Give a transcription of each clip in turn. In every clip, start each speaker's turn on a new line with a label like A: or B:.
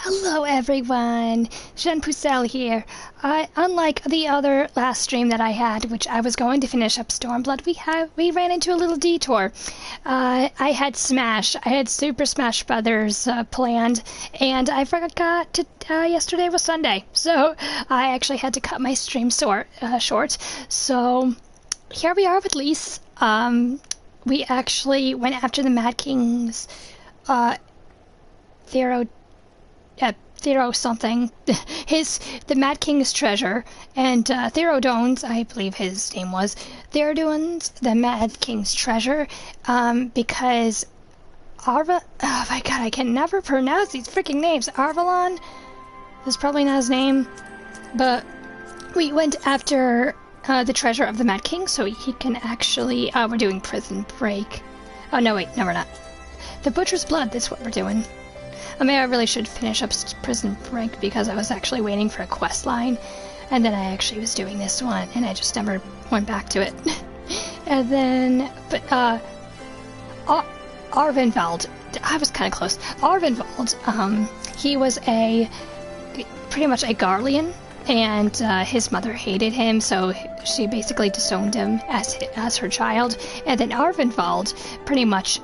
A: Hello everyone, Jean Pucelle here. Unlike the other last stream that I had, which I was going to finish up Stormblood, we ran into a little detour. I had Super Smash Brothers planned, and I forgot to. Yesterday was Sunday, so I actually had to cut my stream short. So here we are with Lise. We actually went after the Mad King's Thero something, the Mad King's treasure, and Therodones, I believe his name was, Therodones, the Mad King's treasure, because oh my god, I can never pronounce these freaking names. Arvalon is probably not his name, but we went after the treasure of the Mad King so he can actually, we're doing Prison Break. Oh no, wait, no we're not. The Butcher's Blood, that's what we're doing. I mean, I really should finish up Prison Break because I was actually waiting for a quest line, and then I actually was doing this one, and I just never went back to it. And then, but, Arvenvald, I was kind of close. Arvenvald, he was pretty much a Garlean, and his mother hated him, so she basically disowned him as her child. And then Arvenvald pretty much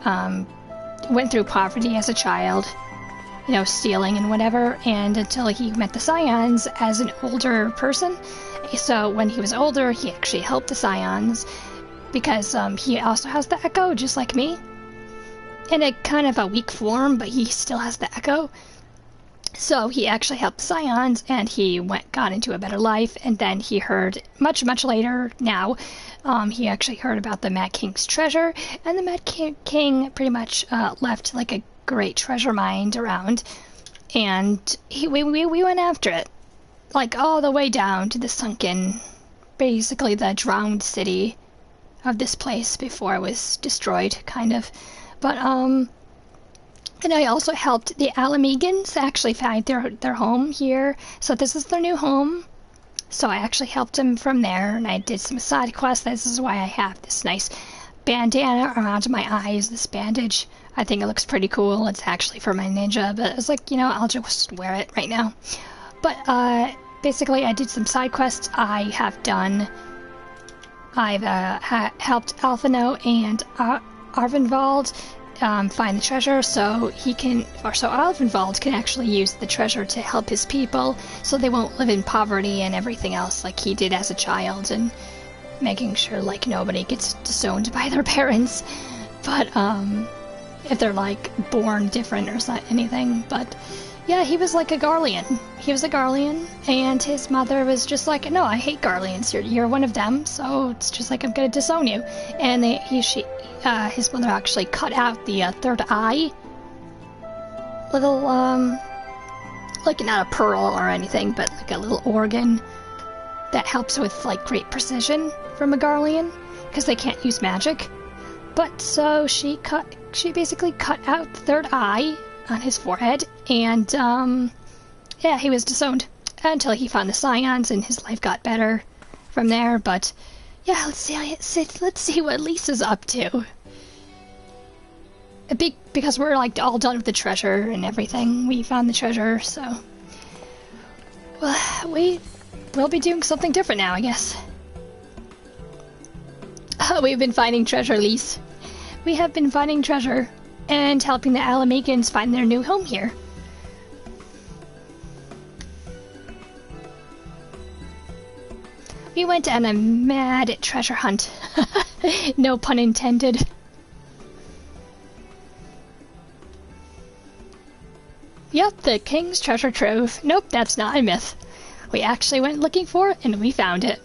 A: went through poverty as a child, you know, stealing and whatever, and until he met the Scions as an older person. So when he was older, he actually helped the Scions, because he also has the Echo, just like me. In a kind of a weak form, but he still has the Echo. So he actually helped the Scions, and he got into a better life, and then he heard, much later now, he actually heard about the Mad King's treasure, and the Mad King pretty much left like a great treasure mine around, and we went after it, like all the way down to the sunken, basically the drowned city of this place before it was destroyed, kind of. But and I also helped the Alamegans actually find their home here, so this is their new home. So I actually helped them from there, and I did some side quests. This is why I have this nice bandana around my eyes, this bandage. I think it looks pretty cool. It's actually for my ninja, but it's like, you know, I'll just wear it right now. But basically I did some side quests. I've helped Alphino and Arvenvald find the treasure, so Arvenvald can actually use the treasure to help his people, so they won't live in poverty and everything else like he did as a child, and making sure like nobody gets disowned by their parents. But if they're like born different or anything. But yeah, he was like a Garlean. He was a Garlean, and his mother was just like, no, I hate Garleans. You're one of them, so it's just like, I'm gonna disown you. And his mother actually cut out the third eye. Little like not a pearl or anything, but like a little organ that helps with like great precision from a Garlean, because they can't use magic. But so she basically cut out the third eye on his forehead, and yeah, he was disowned until he found the Scions, and his life got better from there. But yeah, let's see what Lisa's up to. Because we're like all done with the treasure and everything. We found the treasure, so well, we'll be doing something different now, I guess. We've been finding treasure, Lise. We have been finding treasure and helping the Alamegans find their new home here. We went on a mad treasure hunt. No pun intended. Yep, the king's treasure trove. Nope, that's not a myth. We actually went looking for it, and we found it.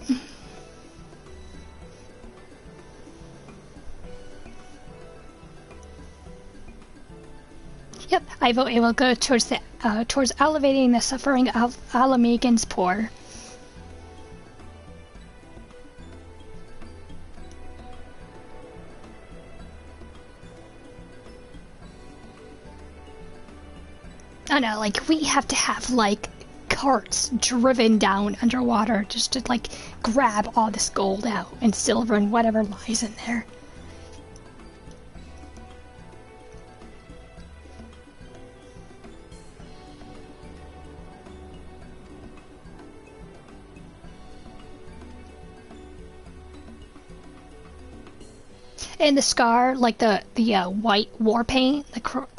A: Yep, I vote it will go towards elevating the suffering of Alamegans poor. I know, like, we have to have, like, carts driven down underwater just to, like, grab all this gold out and silver and whatever lies in there. And the scar, like the white war paint, not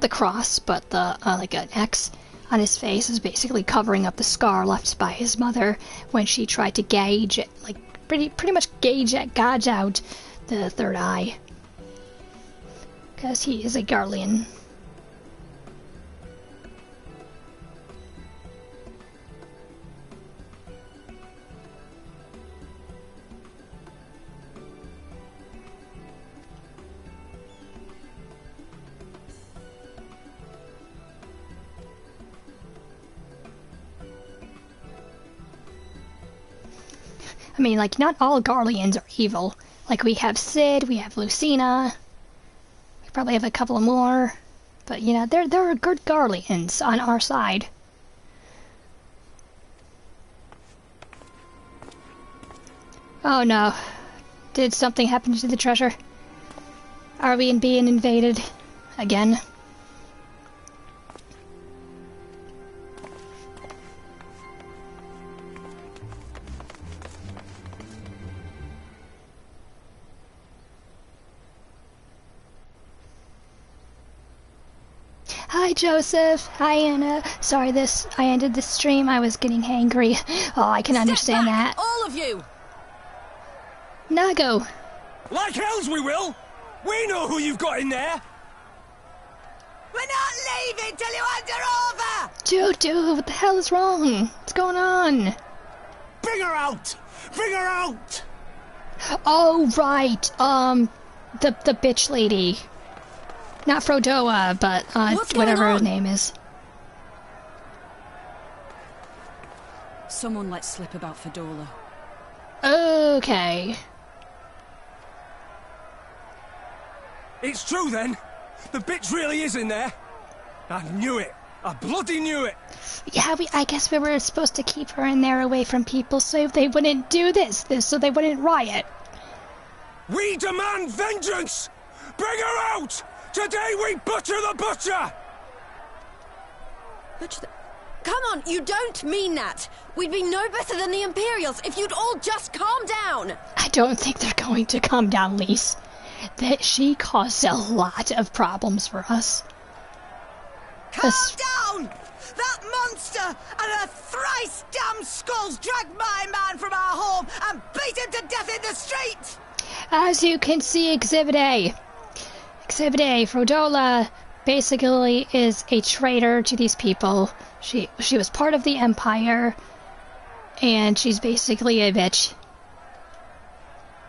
A: the cross, but the like an X on his face is basically covering up the scar left by his mother when she tried to gauge it, like pretty much gauge out the third eye, because he is a Garlean. I mean, like, not all Garleans are evil. Like, we have Cid, we have Lucina, we probably have a couple more, but, you know, there are good Garleans on our side. Oh no. Did something happen to the treasure? Are we being invaded again? Hi Joseph, hi Anna. Sorry I ended the stream, I was getting hangry. Oh, I can understand that.
B: All of you!
A: Nago!
C: Like hells we will! We know who you've got in there!
B: We're not leaving till you hand her over!
A: Dude, what the hell is wrong? What's going on?
C: Bring her out! Bring her out!
A: Oh, right, the bitch lady. Not Frodoa, but, whatever her name is.
B: Someone let slip about Fedora.
A: Okay.
C: It's true then! The bitch really is in there! I knew it! I bloody knew it!
A: Yeah, I guess we were supposed to keep her in there away from people so they wouldn't do this so they wouldn't riot.
C: We demand vengeance! Bring her out! Today we butcher the butcher!
B: Butcher the... Come on, you don't mean that! We'd be no better than the Imperials if you'd all just calm down!
A: I don't think they're going to calm down, Lise. That she caused a lot of problems for us.
B: Calm down! That monster and her thrice damned skulls dragged my man from our home and beat him to death in the street!
A: As you can see, Exhibit A. Exhibit A, Frodola basically is a traitor to these people. She was part of the Empire, and she's basically a bitch.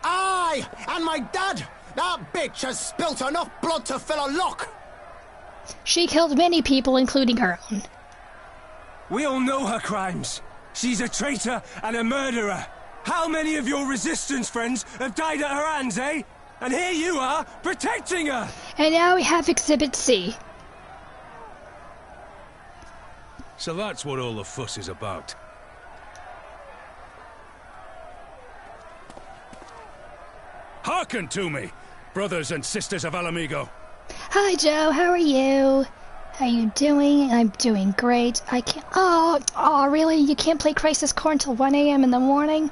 D: Aye! And my dad! That bitch has spilt enough blood to fill a lock!
A: She killed many people, including her own.
C: We all know her crimes. She's a traitor and a murderer. How many of your resistance friends have died at her hands, eh? And here you are, protecting her!
A: And now we have Exhibit C.
E: So that's what all the fuss is about. Hearken to me, brothers and sisters of Alamigo.
A: Hi Joe, how are you? How you doing? I'm doing great. I can't... Oh, really? You can't play Crisis Core until 1 AM in the morning?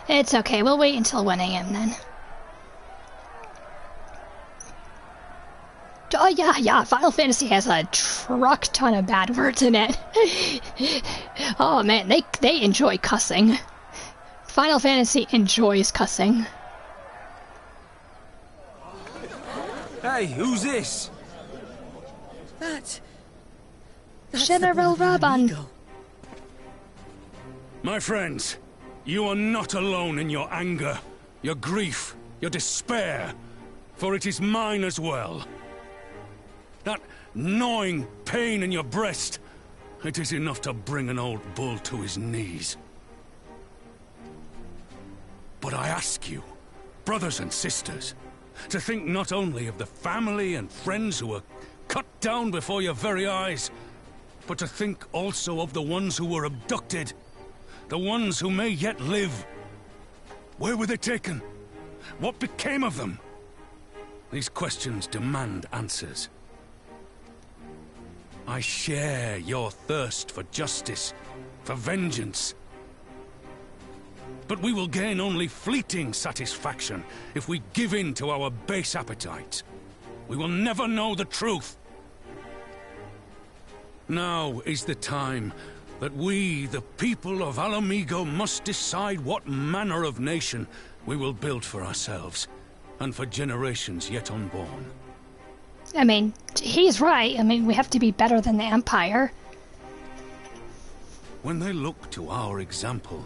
A: It's okay, we'll wait until 1 AM then. Oh yeah, Final Fantasy has a truck ton of bad words in it. Oh man, they enjoy cussing. Final Fantasy enjoys cussing.
C: Hey, who's this?
B: That's
A: General Raban.
E: My friends, you are not alone in your anger, your grief, your despair, for it is mine as well. That gnawing pain in your breast, it is enough to bring an old bull to his knees. But I ask you, brothers and sisters, to think not only of the family and friends who were cut down before your very eyes, but to think also of the ones who were abducted, the ones who may yet live. Where were they taken? What became of them? These questions demand answers. I share your thirst for justice, for vengeance. But we will gain only fleeting satisfaction if we give in to our base appetites. We will never know the truth. Now is the time that we, the people of Alamigo, must decide what manner of nation we will build for ourselves, and for generations yet unborn.
A: I mean, he's right. I mean, we have to be better than the Empire.
E: When they look to our example,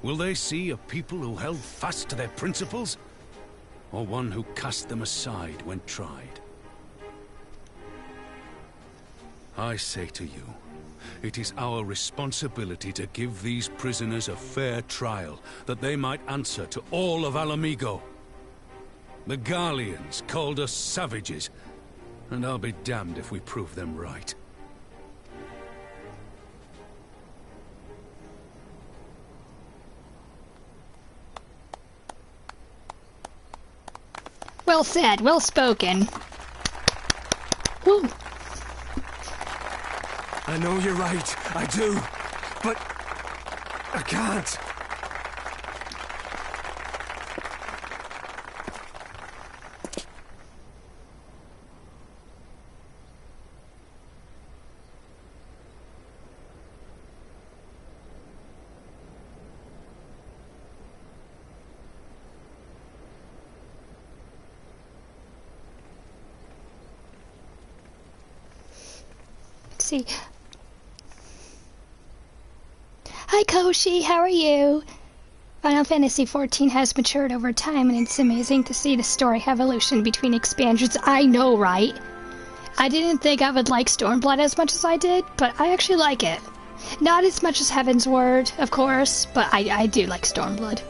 E: will they see a people who held fast to their principles, or one who cast them aside when tried? I say to you, it is our responsibility to give these prisoners a fair trial, that they might answer to all of Alamigo. The Garleans called us savages, and I'll be damned if we prove them right.
A: Well said, well spoken. Woo.
C: I know you're right, I do, but I can't.
A: Let's see. Hi Koshi, how are you? Final Fantasy XIV has matured over time, and it's amazing to see the story evolution between expansions. I know, right? I didn't think I would like Stormblood as much as I did, but I actually like it. Not as much as Heaven's Word, of course, but I do like Stormblood.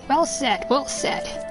A: Well said, well said.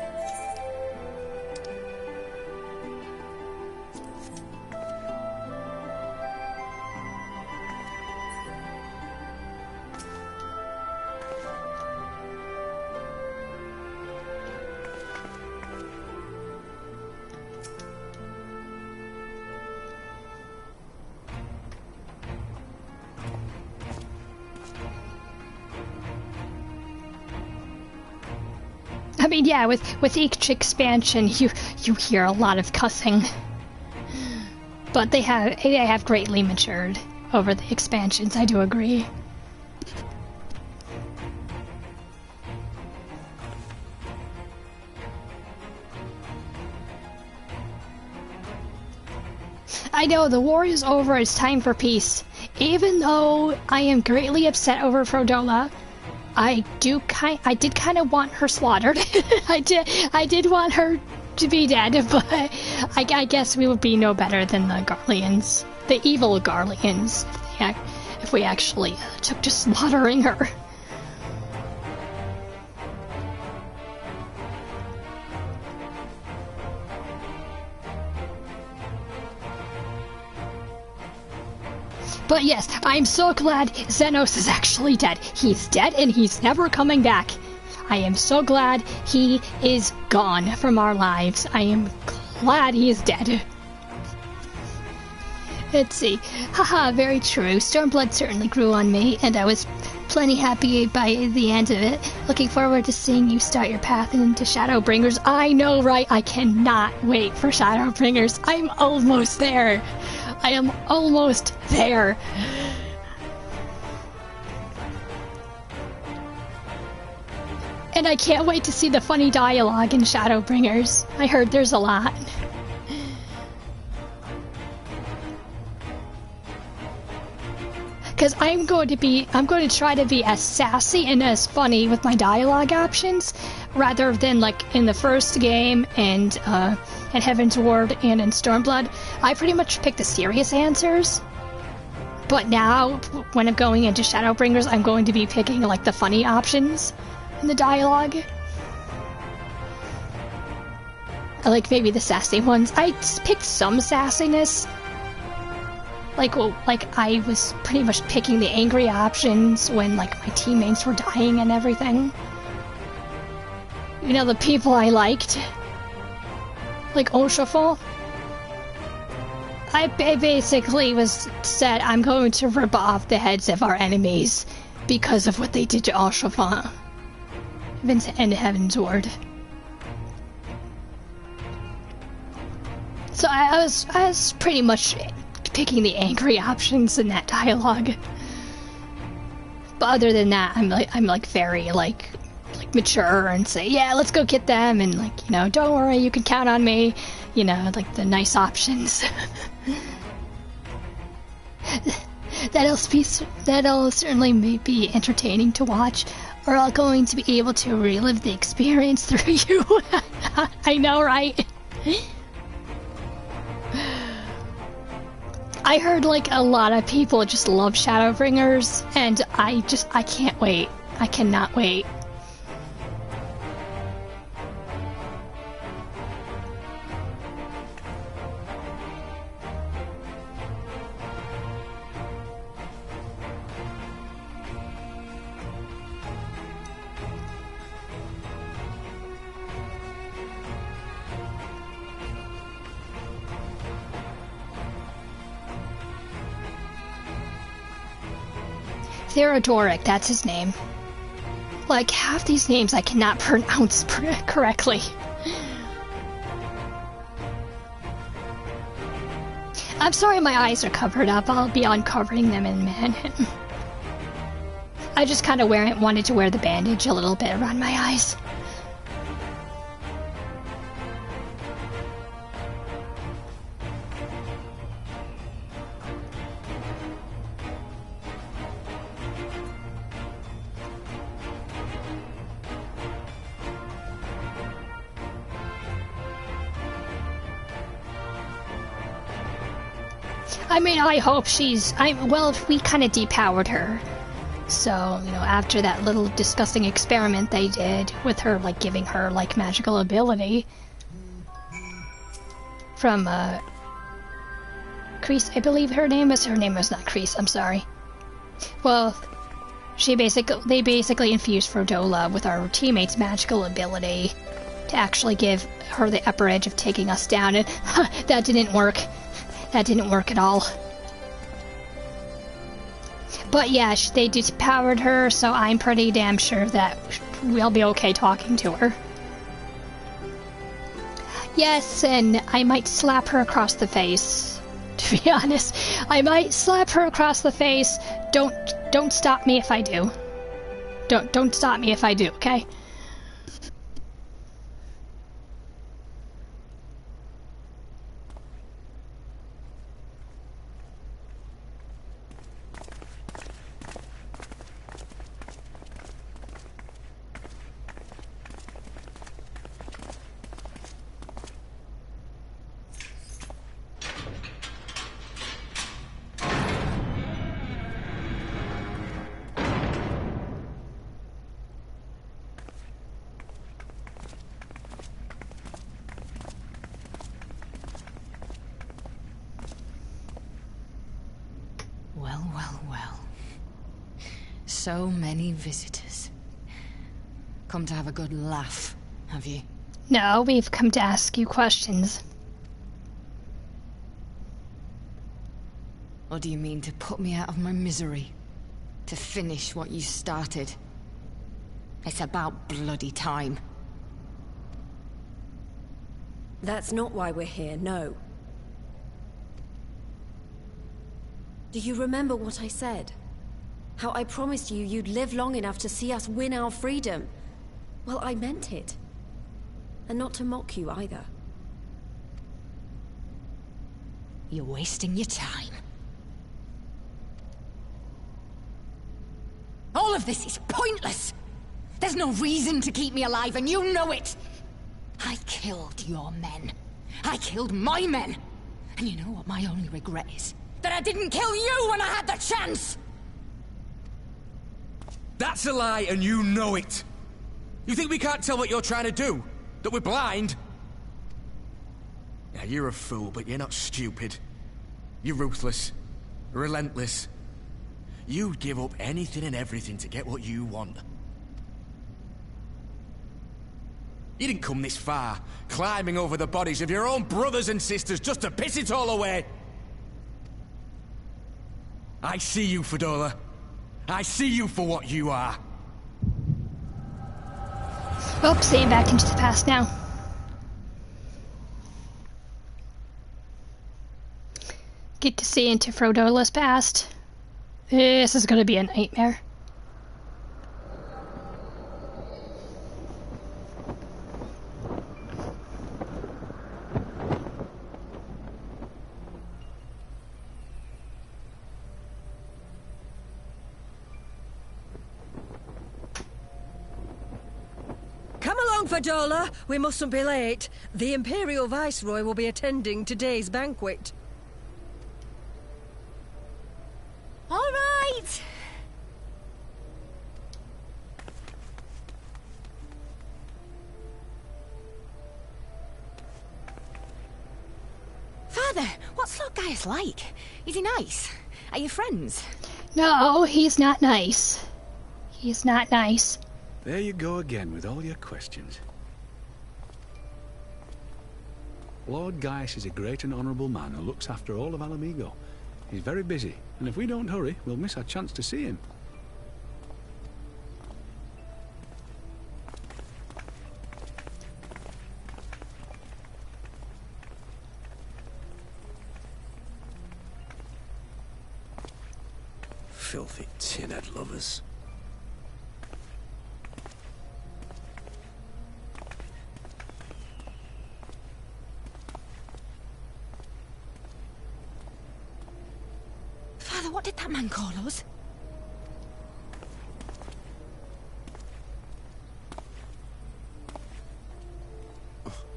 A: I mean, yeah, with each expansion, you hear a lot of cussing, but they have greatly matured over the expansions. I do agree. I know, the war is over. It's time for peace. Even though I am greatly upset over Frodola, I did kind of want her slaughtered. I did want her to be dead, but I guess we would be no better than the Garleans, the evil Garleans, if we actually took to slaughtering her. But yes, I'm so glad Xenos is actually dead. He's dead and he's never coming back. I am so glad he is gone from our lives. I am glad he is dead. Let's see. Haha, very true. Stormblood certainly grew on me, and I was plenty happy by the end of it. Looking forward to seeing you start your path into Shadowbringers. I know, right? I cannot wait for Shadowbringers. I'm almost there. I am almost there. And I can't wait to see the funny dialogue in Shadowbringers. I heard there's a lot. Because I'm going to try to be as sassy and as funny with my dialogue options, rather than like in the first game and in Heaven's Ward and in Stormblood. I pretty much pick the serious answers. But now, when I'm going into Shadowbringers, I'm going to be picking like the funny options in the dialogue. I like maybe the sassy ones. I picked some sassiness like I was pretty much picking the angry options when like my teammates were dying and everything. You know, the people I liked, like Oshafal. I basically was said I'm going to rip off the heads of our enemies because of what they did to Oshafal. And Heaven's Word. So I was pretty much picking the angry options in that dialogue. But other than that, I'm like very like mature and say, yeah, let's go get them, and like, you know, don't worry, you can count on me. You know, like the nice options. That'll certainly be entertaining to watch. We're all going to be able to relive the experience through you. I know, right? I heard like a lot of people just love Shadowbringers, and I can't wait. I cannot wait. Theodoric, that's his name. Like, half these names I cannot pronounce correctly. I'm sorry my eyes are covered up. I'll be uncovering them in a minute. I just kind of wanted to wear the bandage a little bit around my eyes. I mean, I hope well, we kind of depowered her. So, you know, after that little disgusting experiment they did with her, like, giving her, like, magical ability. From, Kreese, I believe her name was not Kreese, I'm sorry. Well, they basically infused Frodola with our teammate's magical ability to actually give her the upper edge of taking us down, and that didn't work. That didn't work at all. But yeah, they depowered her, so I'm pretty damn sure that we'll be okay talking to her. Yes, and I might slap her across the face. To be honest, I might slap her across the face. Don't stop me if I do. Don't stop me if I do, okay?
F: So many visitors. Come to have a good laugh, have you?
A: No, we've come to ask you questions.
F: Or do you mean to put me out of my misery? To finish what you started? It's about bloody time.
G: That's not why we're here, no. Do you remember what I said? How I promised you you'd live long enough to see us win our freedom. Well, I meant it. And not to mock you either.
F: You're wasting your time. All of this is pointless! There's no reason to keep me alive, and you know it! I killed your men. I killed my men! And you know what my only regret is? That I didn't kill you when I had the chance!
C: That's a lie, and you know it! You think we can't tell what you're trying to do? That we're blind? Yeah, you're a fool, but you're not stupid. You're ruthless.
D: Relentless. You'd give up anything and everything to get what you want. You didn't come this far, climbing over the bodies of your own brothers and sisters just to piss it all away. I see you, Fedora. I see you for what you are.
A: Oh, seeing back into the past now. Get to see into Frodola's past. This is gonna be a nightmare.
B: Come along, Fadola. We mustn't be late. The Imperial Viceroy will be attending today's banquet.
F: All right. Father, what's Lord Gaius like? Is he nice? Are you friends?
A: No, he's not nice. He's not nice.
E: There you go again with all your questions. Lord Gaius is a great and honourable man who looks after all of Alamigo. He's very busy, and if we don't hurry, we'll miss our chance to see him.
C: Filthy tin-head lovers.
F: Father, what did that man call us?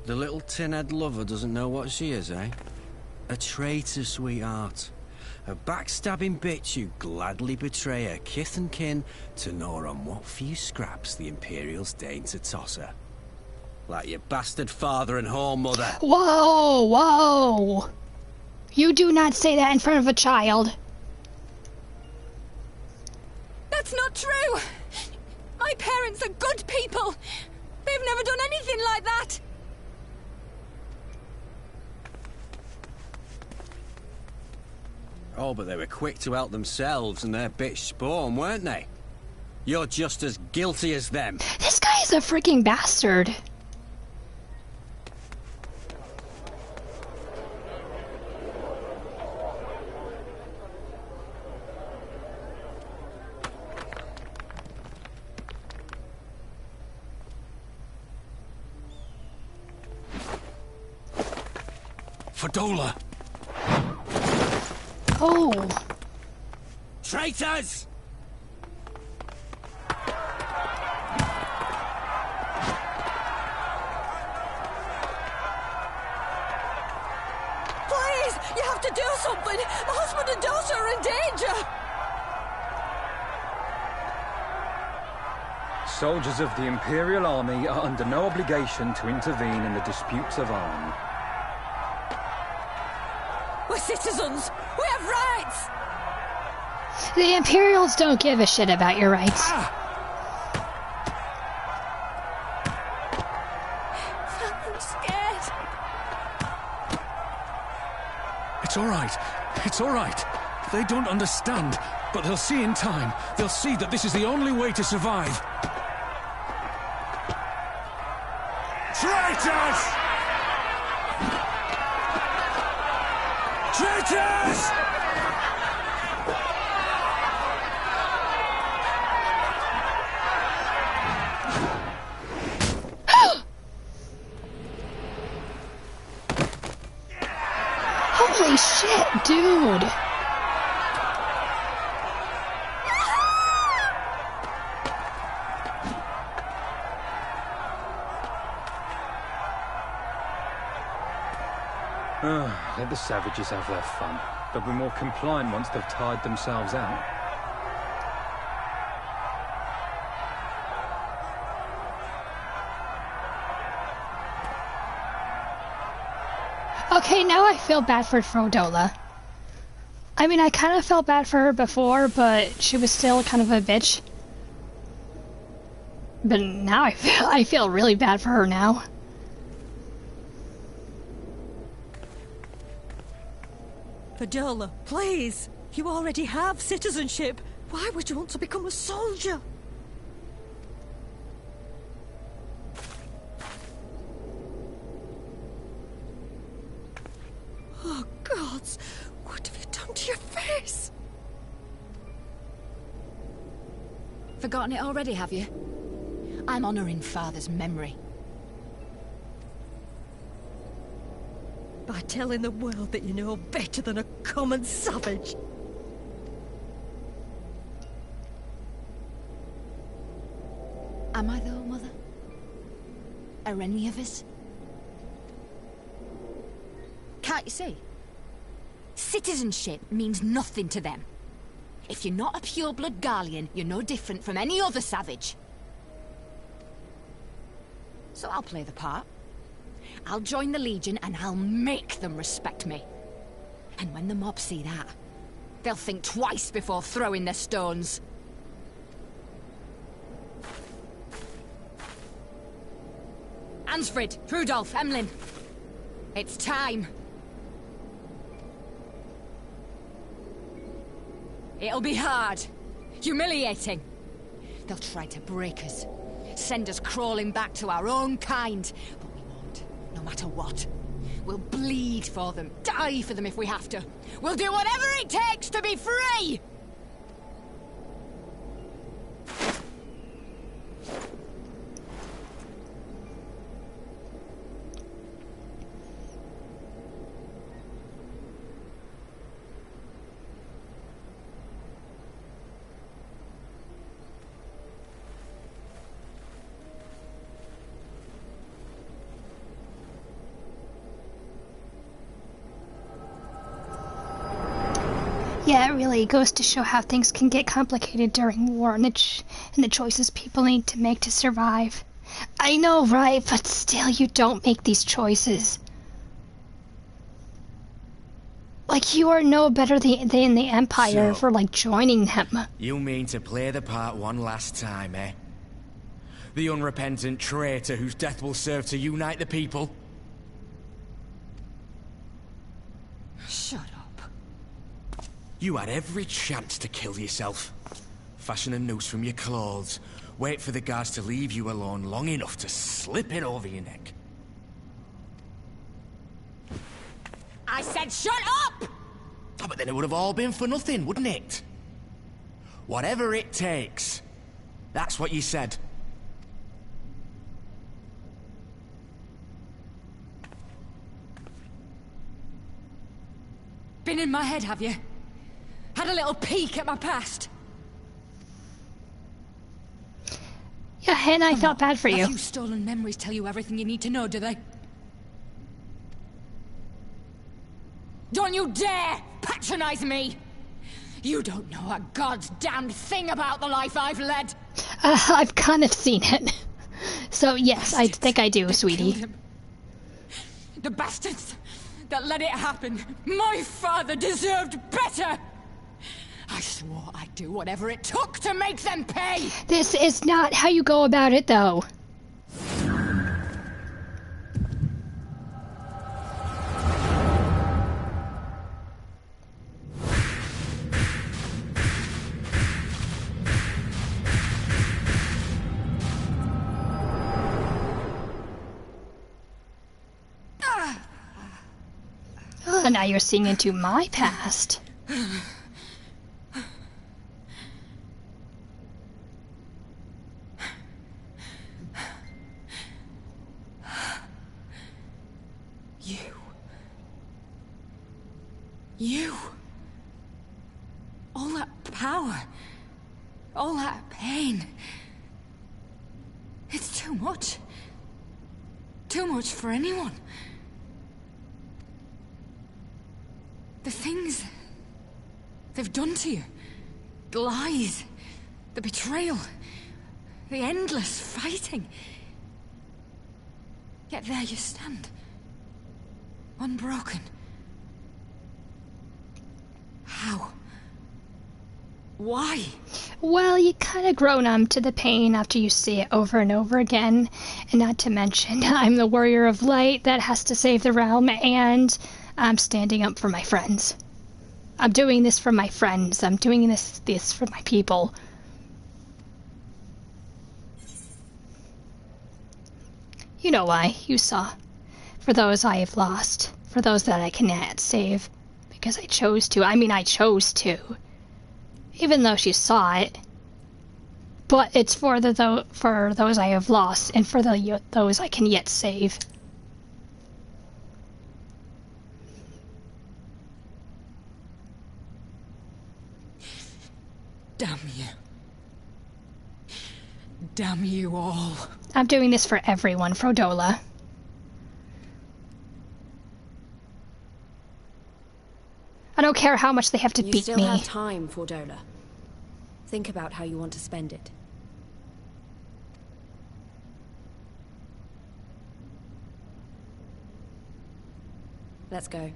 H: The little tin-head lover doesn't know what she is, eh? A traitor, sweetheart. A backstabbing bitch who'd gladly betray her kith and kin to gnaw on what few scraps the Imperials deign to toss her. Like your bastard father and whore mother.
A: Whoa, whoa! You do not say that in front of a child.
F: That's not true! My parents are good people! They've never done anything like that!
H: Oh, but they were quick to help themselves and their bitch spawn, weren't they? You're just as guilty as them.
A: This guy is a freaking bastard.
E: Fadola!
A: Oh.
D: Traitors!
B: Please, you have to do something. My husband and daughter are in danger.
I: Soldiers of the Imperial Army are under no obligation to intervene in the disputes of arms.
B: We're citizens. We have rights.
A: The Imperials don't give a shit about your rights.
F: I'm scared.
E: It's all right. It's all right. They don't understand, but they'll see in time. They'll see that this is the only way to survive.
C: Traitors! Traitors!
A: Holy shit, dude.
I: Let the savages have their fun. They'll be more compliant once they've tired themselves out.
A: Okay, now I feel bad for Frodola. I mean, I kind of felt bad for her before, but she was still kind of a bitch. But now I feel really bad for her now.
J: Fadola, please! You already have citizenship. Why would you want to become a soldier? Oh, gods! What have you done to your face?
F: Forgotten it already, have you? I'm honoring Father's memory.
J: By telling the world that you know better than a common savage.
F: Am I though, Mother? Are any of us? Can't you see? Citizenship means nothing to them. If you're not a pure-blood Garlean, you're no different from any other savage. So I'll play the part. I'll join the Legion and I'll make them respect me. And when the mob see that, they'll think twice before throwing their stones. Ansfrid, Rudolph, Emlyn. It's time. It'll be hard. Humiliating. They'll try to break us. Send us crawling back to our own kind. But we won't, no matter what. We'll bleed for them, die for them if we have to. We'll do whatever it takes to be free!
A: Yeah, it really goes to show how things can get complicated during war and the choices people need to make to survive. I know, right? But still, you don't make these choices. Like, you are no better than the Empire for, like, joining them.
D: You mean to play the part one last time, eh? The unrepentant traitor whose death will serve to unite the people?
F: Shut up.
D: You had every chance to kill yourself. Fashion a noose from your clothes. Wait for the guards to leave you alone long enough to slip it over your neck.
F: I said shut up!
D: Oh, but then it would have all been for nothing, wouldn't it? Whatever it takes. That's what you said.
F: Been in my head, have you? Had a little peek at my past.
A: Yeah, Hen, I felt bad for you.
F: A few stolen memories tell you everything you need to know, do they? Don't you dare patronize me! You don't know a goddamn thing about the life I've led.
A: I've kind of seen it. So yes, I think I do, sweetie.
F: The bastards that let it happen. My father deserved better! I swore I'd do whatever it took to make them pay!
A: This is not how you go about it, though. Oh, now you're seeing into my past.
F: You. All that power. All that pain. It's too much. Too much for anyone. The things they've done to you. The lies. The betrayal. The endless fighting. Yet there you stand. Unbroken. How? Why?
A: Well, you kind of grow numb to the pain after you see it over and over again. And not to mention, I'm the warrior of light that has to save the realm, and I'm standing up for my friends. I'm doing this for my friends. I'm doing this for my people. You know why, you saw. For those I have lost. For those that I cannot save. Because I chose to. I mean, I chose to. Even though she saw it. But it's for those I have lost, and for those I can yet save.
F: Damn you. Damn you all.
A: I'm doing this for everyone, Frodola. I don't care how much they have to beat me.
G: You still have time, Fordola. Think about how you want to spend it. Let's go.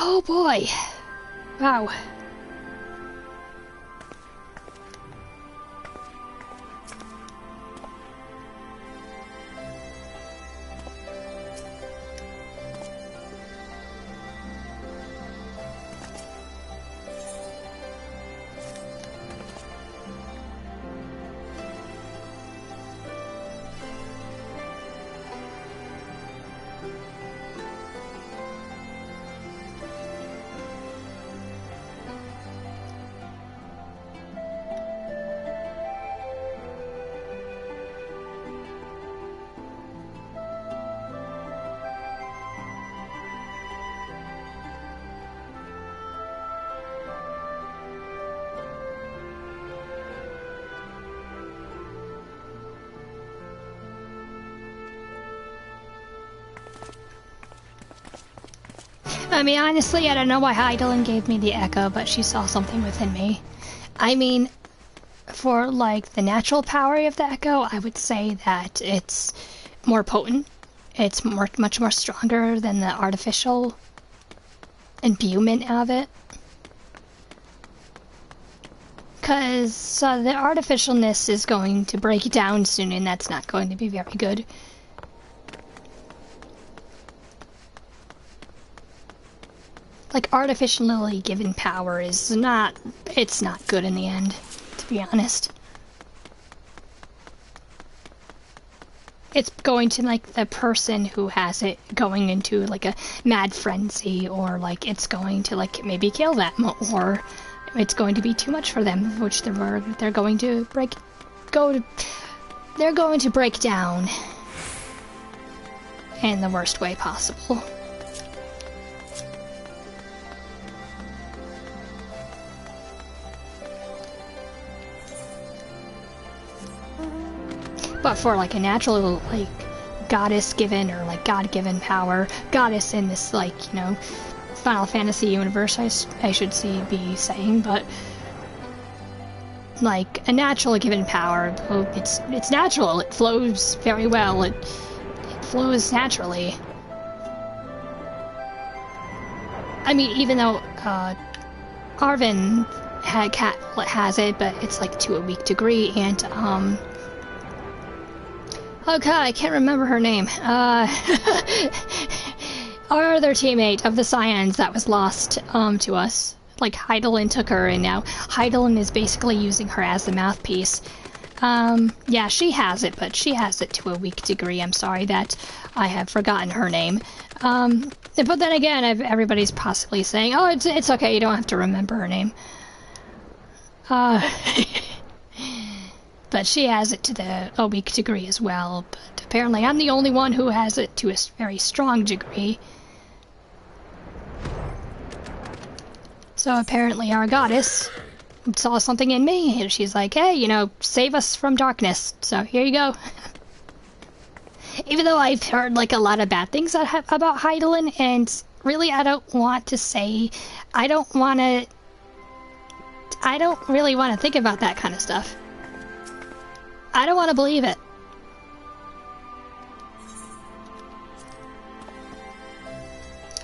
A: Oh boy. Wow. I mean, honestly, I don't know why Heidelin gave me the echo, but she saw something within me. I mean, for, like, the natural power of the echo, I would say that it's more potent. It's much more stronger than the artificial imbuement of it. Because the artificialness is going to break down soon, and that's not going to be very good. Like, artificially given power is not, it's not good in the end, to be honest. It's going to, like, the person who has it going into, like, a mad frenzy, or, like, it's going to, like, maybe kill them, or it's going to be too much for them, which they're going to break down in the worst way possible. But for, like, a natural, like, goddess-given or, like, god-given power, goddess in this, like, you know, Final Fantasy universe, I should be saying, but, like, a natural given power, it's natural, it flows very well, it flows naturally. I mean, even though, Arven has it, but it's, like, to a weak degree, and, oh god, I can't remember her name. Our other teammate of the Scions that was lost to us. Like, Heidelin took her, and now Heidelin is basically using her as the mouthpiece. Yeah, she has it, but she has it to a weak degree. I'm sorry that I have forgotten her name. But then again, everybody's possibly saying, oh, it's okay, you don't have to remember her name. But she has it to a weak degree as well, but apparently I'm the only one who has it to a very strong degree. So apparently our goddess saw something in me, and she's like, hey, you know, save us from darkness, so here you go. Even though I've heard, like, a lot of bad things about Hydaelyn, and really I don't want to say, I don't really want to think about that kind of stuff. I don't want to believe it.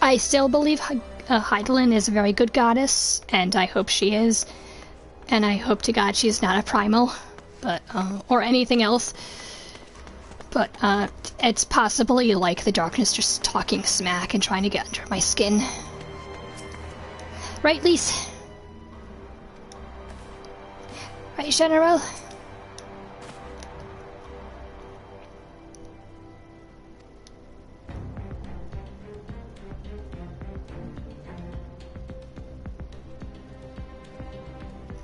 A: I still believe Hydaelyn is a very good goddess, and I hope she is. And I hope to God she's not a primal, but, or anything else. But, it's possibly like the darkness just talking smack and trying to get under my skin. Right, Lise? Right, General?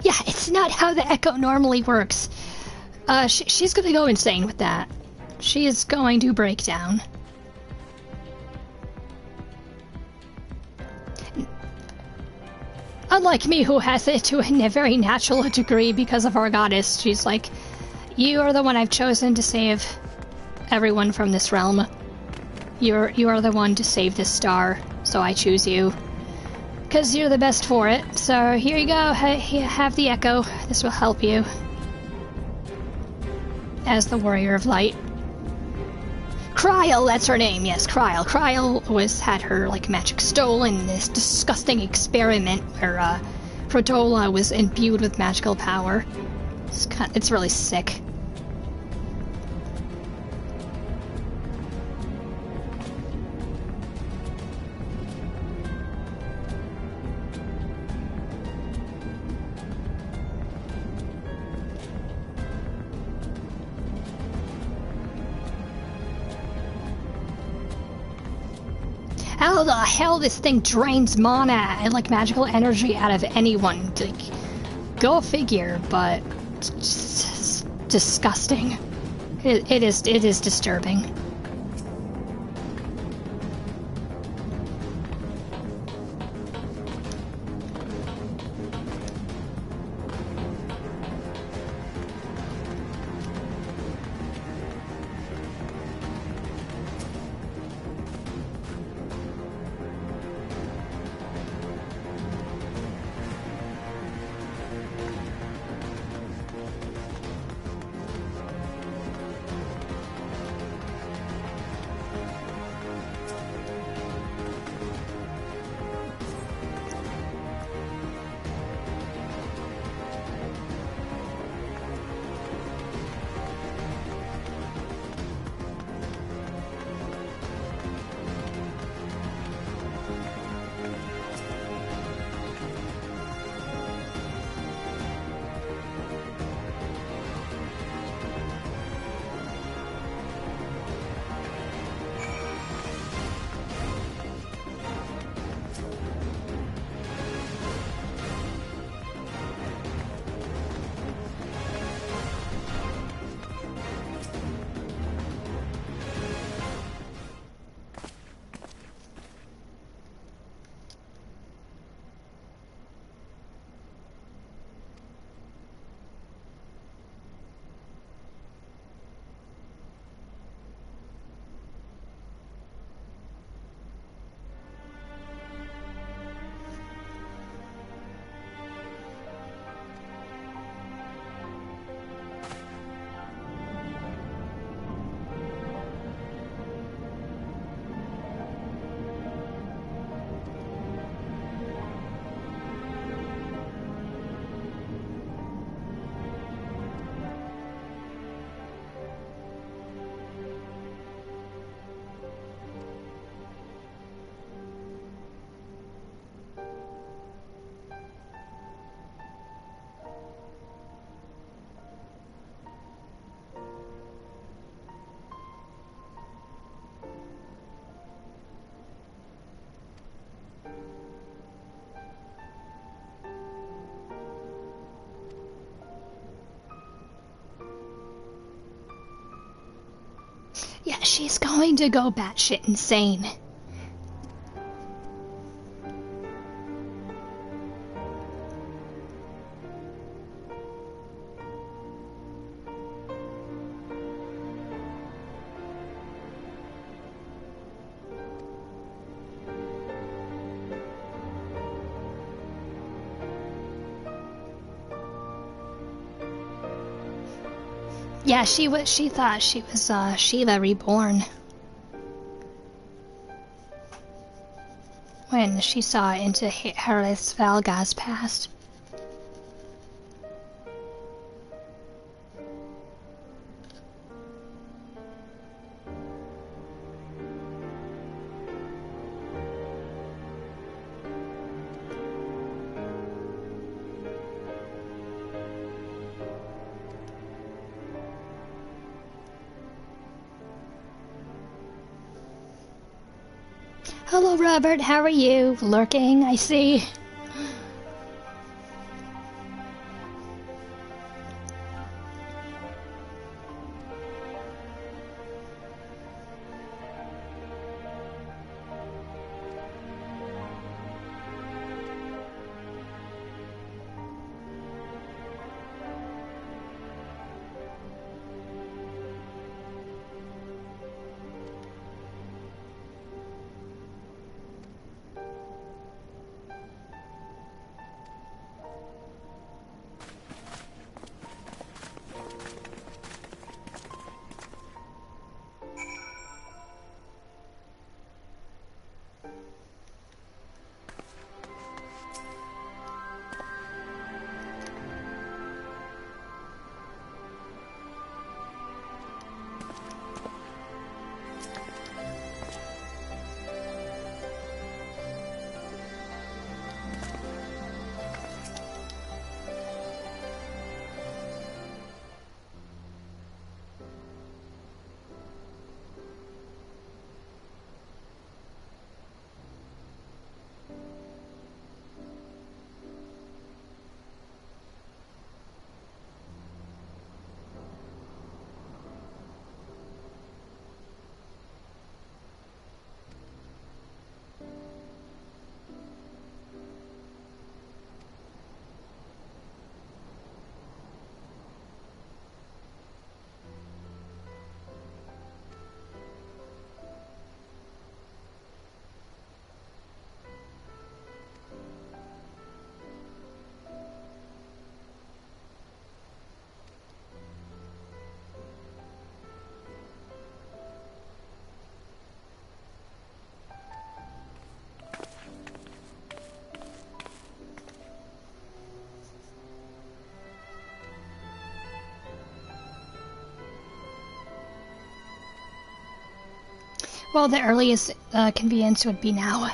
A: Yeah, it's not how the Echo normally works. She's gonna go insane with that. She is going to break down. Unlike me, who has it to a very natural degree because of our goddess, she's like, you are the one I've chosen to save everyone from this realm. You are the one to save this star, so I choose you. Because you're the best for it. So here you go, have the Echo. This will help you. As the Warrior of Light. Kryl, that's her name, yes, Kryl. Kryl had her, like, magic stolen in this disgusting experiment where, Protola was imbued with magical power. It's really sick. How the hell this thing drains mana and, like, magical energy out of anyone? Like, go figure, but it's disgusting. It is disturbing. she's going to go batshit insane. Yeah, she thought she was Shiva reborn when she saw into Harris Valga's past. Hello, Robert. How are you? Lurking, I see. Well, the earliest convenience would be now.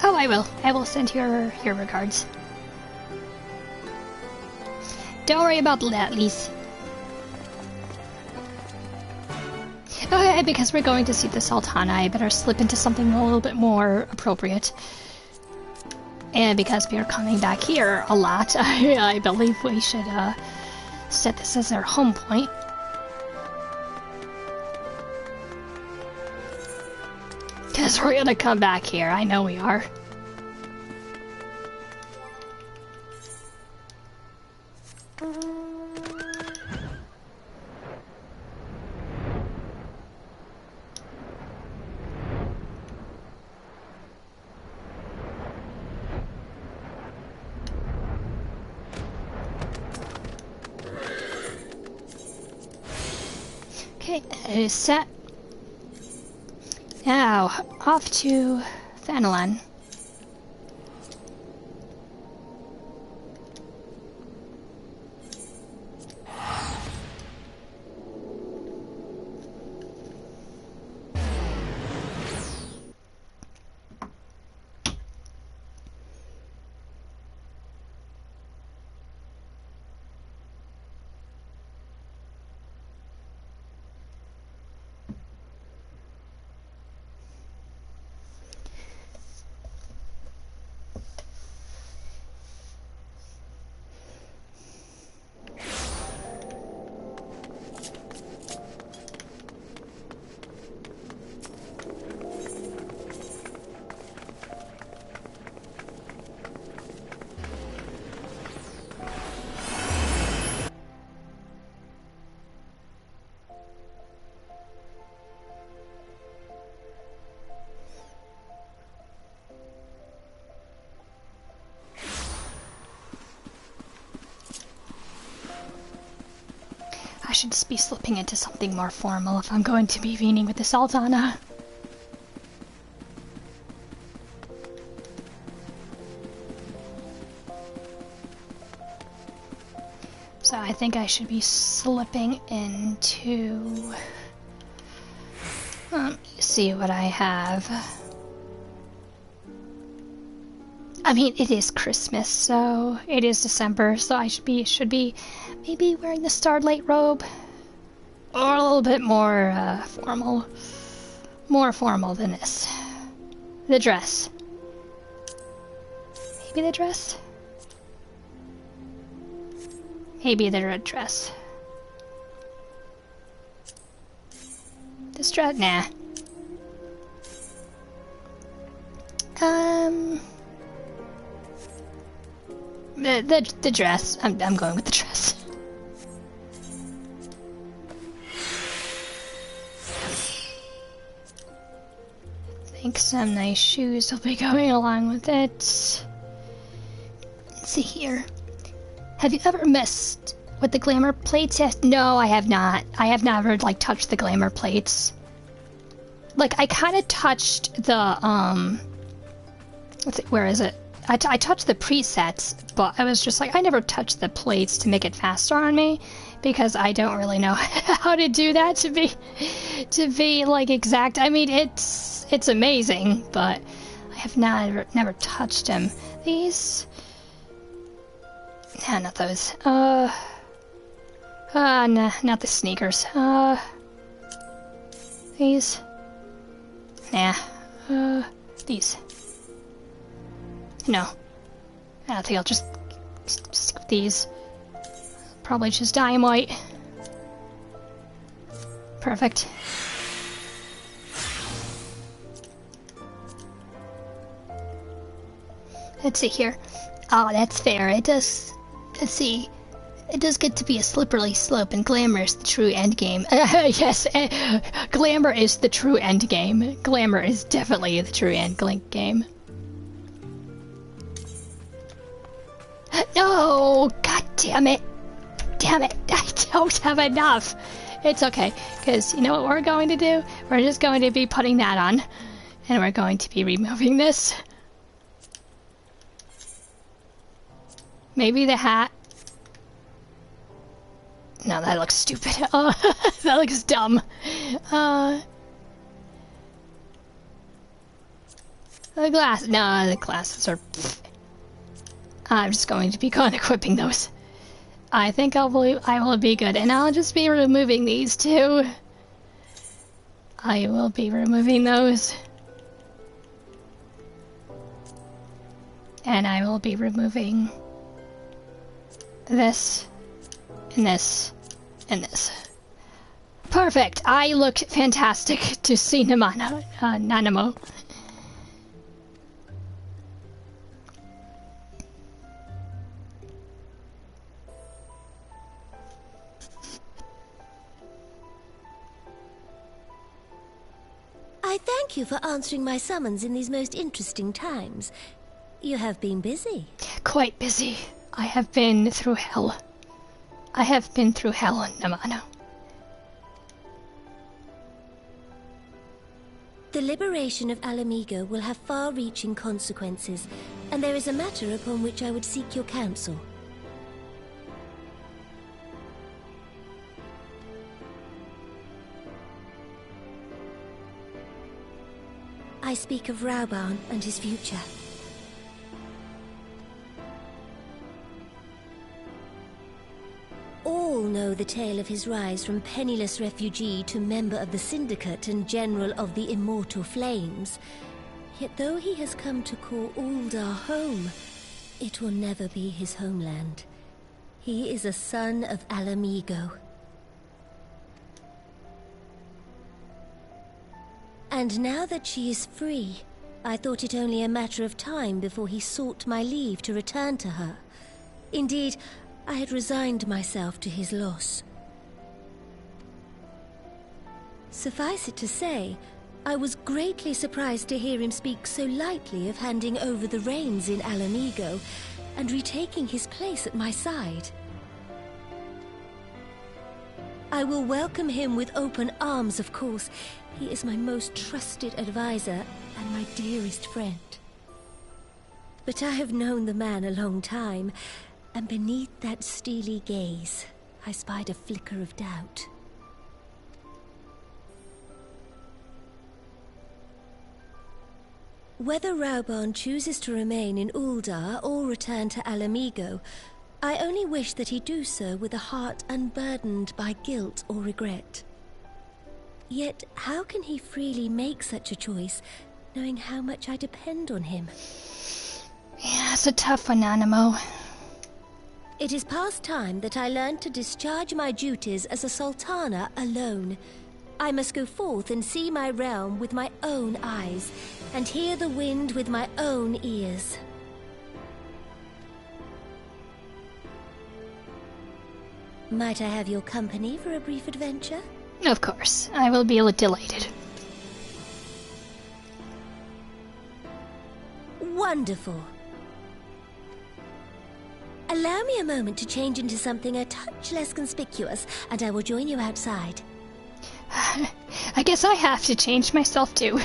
A: Oh, I will. I will send your regards. Don't worry about that, Lise. Okay, because we're going to see the Sultana, I better slip into something a little bit more appropriate. And because we are coming back here a lot, I believe we should set this as our home point. Because we're gonna come back here, I know we are. Okay, it is set. Now, off to Thanalan. I should just be slipping into something more formal if I'm going to be meeting with the Sultana. So I think I should be slipping into... Let me see what I have. I mean, it is Christmas, so it is December, so I should be maybe wearing the Starlight robe, or a little bit more more formal than this. The dress. Maybe the dress. Maybe the red dress. This dress, nah. The dress. I'm going with the dress. I think some nice shoes will be going along with it. Let's see here. Have you ever messed with the glamour plates? Yes. No, I have not. I have never like touched the glamour plates. Like I kind of touched the let's see, where is it? I touched the presets, but I was just like, I never touched the plates to make it faster on me, because I don't really know how to do that to be like exact. I mean, it's amazing, but I have never touched them. These, nah, not those. Nah, not the sneakers. These, nah. These. No. I don't think I'll just stick with these. Probably just dye them white. Perfect. Let's see here. Oh, that's fair. It does... Let's see. It does get to be a slippery slope, and glamour is the true endgame. Yes, glamour is the true endgame. Glamour is definitely the true endgame. No! God damn it! Damn it! I don't have enough! It's okay, because you know what we're going to do? We're just going to be putting that on. And we're going to be removing this. Maybe the hat. No, that looks stupid. Oh, that looks dumb. The glass. No, the glasses are... I'm just going to be equipping those. I think I will be good, and I'll just be removing these too. I will be removing those. And I will be removing this, and this, and this. Perfect! I look fantastic to see Nanamo.
K: I thank you for answering my summons in these most interesting times. You have been busy.
A: Quite busy. I have been through hell. I have been through hell in Namano.
K: The liberation of Alamigo will have far-reaching consequences, and there is a matter upon which I would seek your counsel. I speak of Rauban and his future. All know the tale of his rise from penniless refugee to member of the Syndicate and General of the Immortal Flames. Yet though he has come to call Uldar home, it will never be his homeland. He is a son of Alamigo. And now that she is free, I thought it only a matter of time before he sought my leave to return to her. Indeed, I had resigned myself to his loss. Suffice it to say, I was greatly surprised to hear him speak so lightly of handing over the reins in Alamigo and retaking his place at my side. I will welcome him with open arms, of course. He is my most trusted advisor and my dearest friend. But I have known the man a long time, and beneath that steely gaze, I spied a flicker of doubt. Whether Rauban chooses to remain in Uldar or return to Alamigo, I only wish that he do so with a heart unburdened by guilt or regret. Yet, how can he freely make such a choice, knowing how much I depend on him?
A: Yeah, it's a tough one, Animo.
K: It is past time that I learned to discharge my duties as a sultana alone. I must go forth and see my realm with my own eyes, and hear the wind with my own ears. Might I have your company for a brief adventure?
A: Of course, I will be delighted.
K: Wonderful. Allow me a moment to change into something a touch less conspicuous, and I will join you outside.
A: I guess I have to change myself too.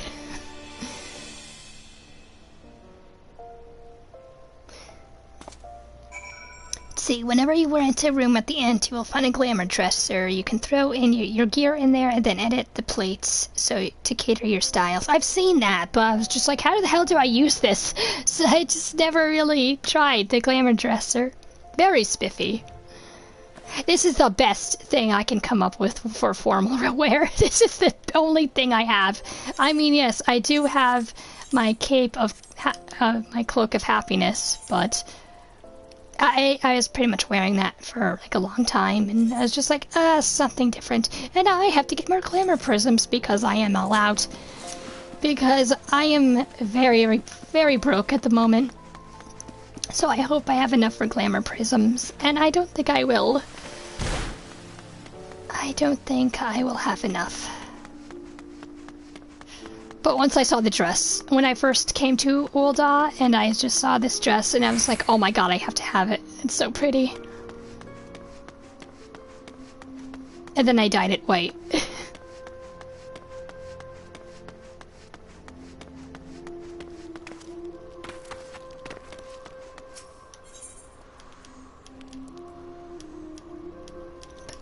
A: See, whenever you enter a room at the end, you will find a glamour dresser. You can throw in your gear in there and then edit the plates so to cater your styles. I've seen that, but I was just like, how the hell do I use this? So I just never really tried the glamour dresser. Very spiffy. This is the best thing I can come up with for formal wear. This is the only thing I have. I mean, yes, I do have my cape of my cloak of happiness, but I was pretty much wearing that for like a long time, and I was just like, something different. And I have to get more glamour prisms because I am all out. Because I am very, very broke at the moment. So I hope I have enough for glamour prisms, and I don't think I will. I don't think I will have enough. But once I saw the dress, when I first came to Uldar, and I just saw this dress, and I was like, oh my god, I have to have it. It's so pretty. And then I dyed it white.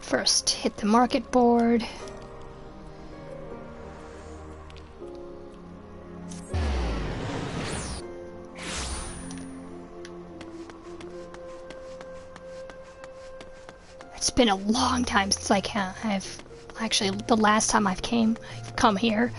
A: First, hit the market board. It's been a long time since I've actually, the last time I've come here.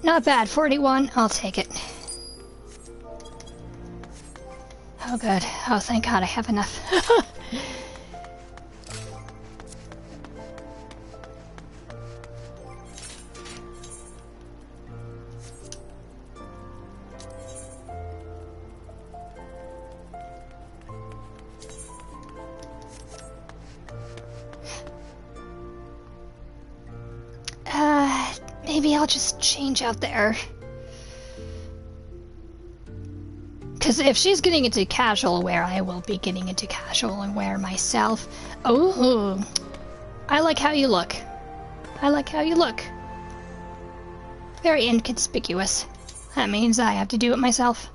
A: Not bad, 41, I'll take it. Oh, good. Oh, thank God I have enough. Maybe I'll just change out there. Because if she's getting into casual wear, I will be getting into casual wear myself. Oh, I like how you look. I like how you look. Very inconspicuous. That means I have to do it myself.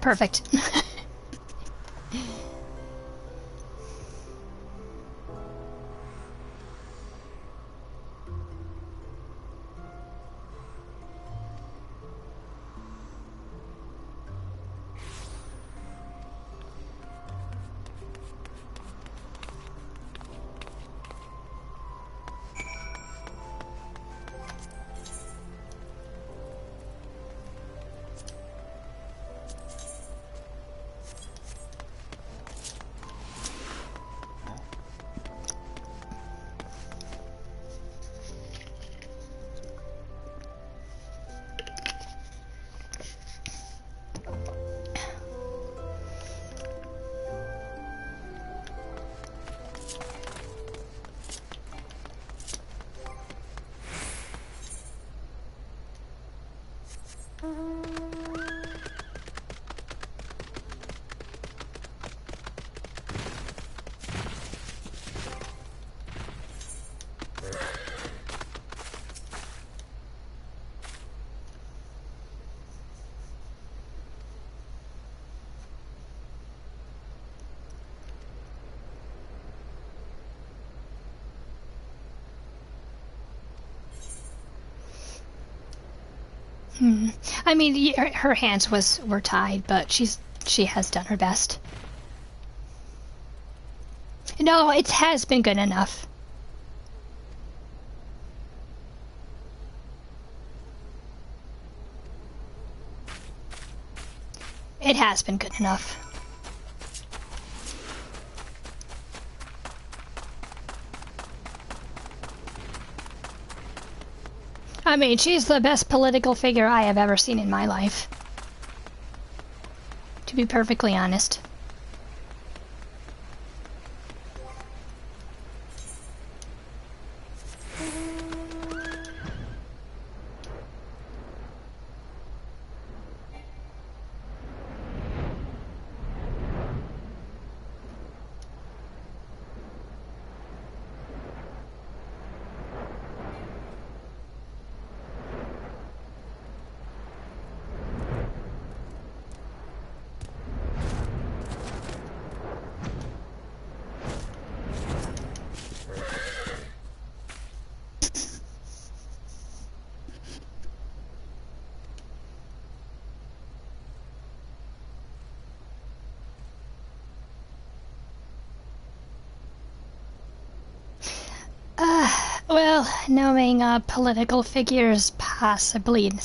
A: Perfect. I mean, her hands were tied, but she has done her best. No, it has been good enough. It has been good enough. I mean, she's the best political figure I have ever seen in my life. To be perfectly honest. Well, knowing political figures, possibly an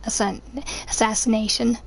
A: assassination.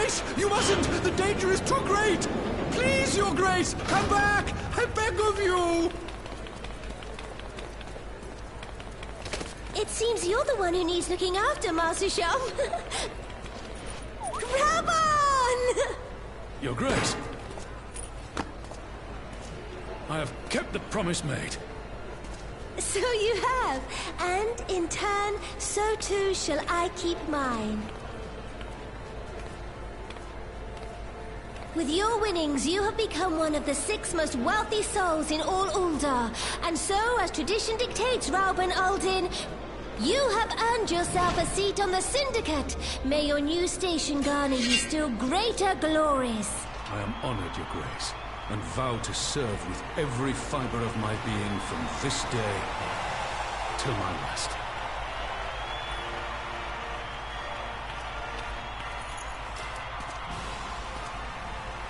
E: Grace, you mustn't! The danger is too great! Please, Your Grace, come back! I beg of you!
K: It seems you're the one who needs looking after, Master Sham. Grab on!
E: Your Grace, I have kept the promise made.
K: So you have, and in turn, so too shall I keep mine. With your winnings, you have become one of the 6 most wealthy souls in all Uldar. And so, as tradition dictates, Rauben Aldin, you have earned yourself a seat on the Syndicate. May your new station garner you still greater glories.
E: I am honored, Your Grace, and vow to serve with every fiber of my being from this day till my last.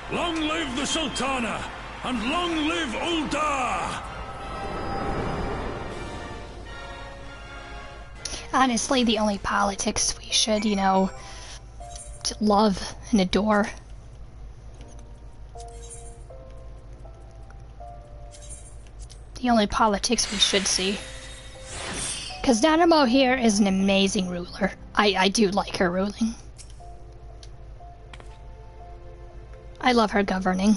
E: Long live the Sultana, and long live Uldar!
A: honestly the only politics we should, you know, love and adore. The only politics we should see. Because Nanamo here is an amazing ruler. I do like her ruling. I love her governing.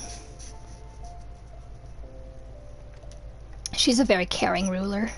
A: She's a very caring ruler.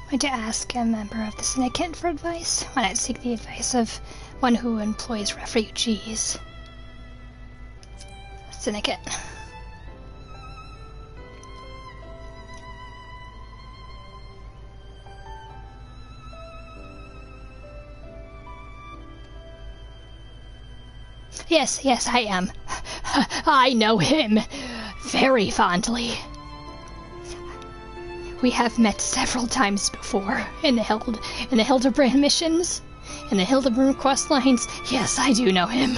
A: Went to ask a member of the syndicate for advice. Why not seek the advice of one who employs refugees? Syndicate. Yes, yes, I am. I know him very fondly. We have met several times before in the Hildebrand missions, in the Hildebrand quest lines. Yes, I do know him.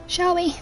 A: Shall we?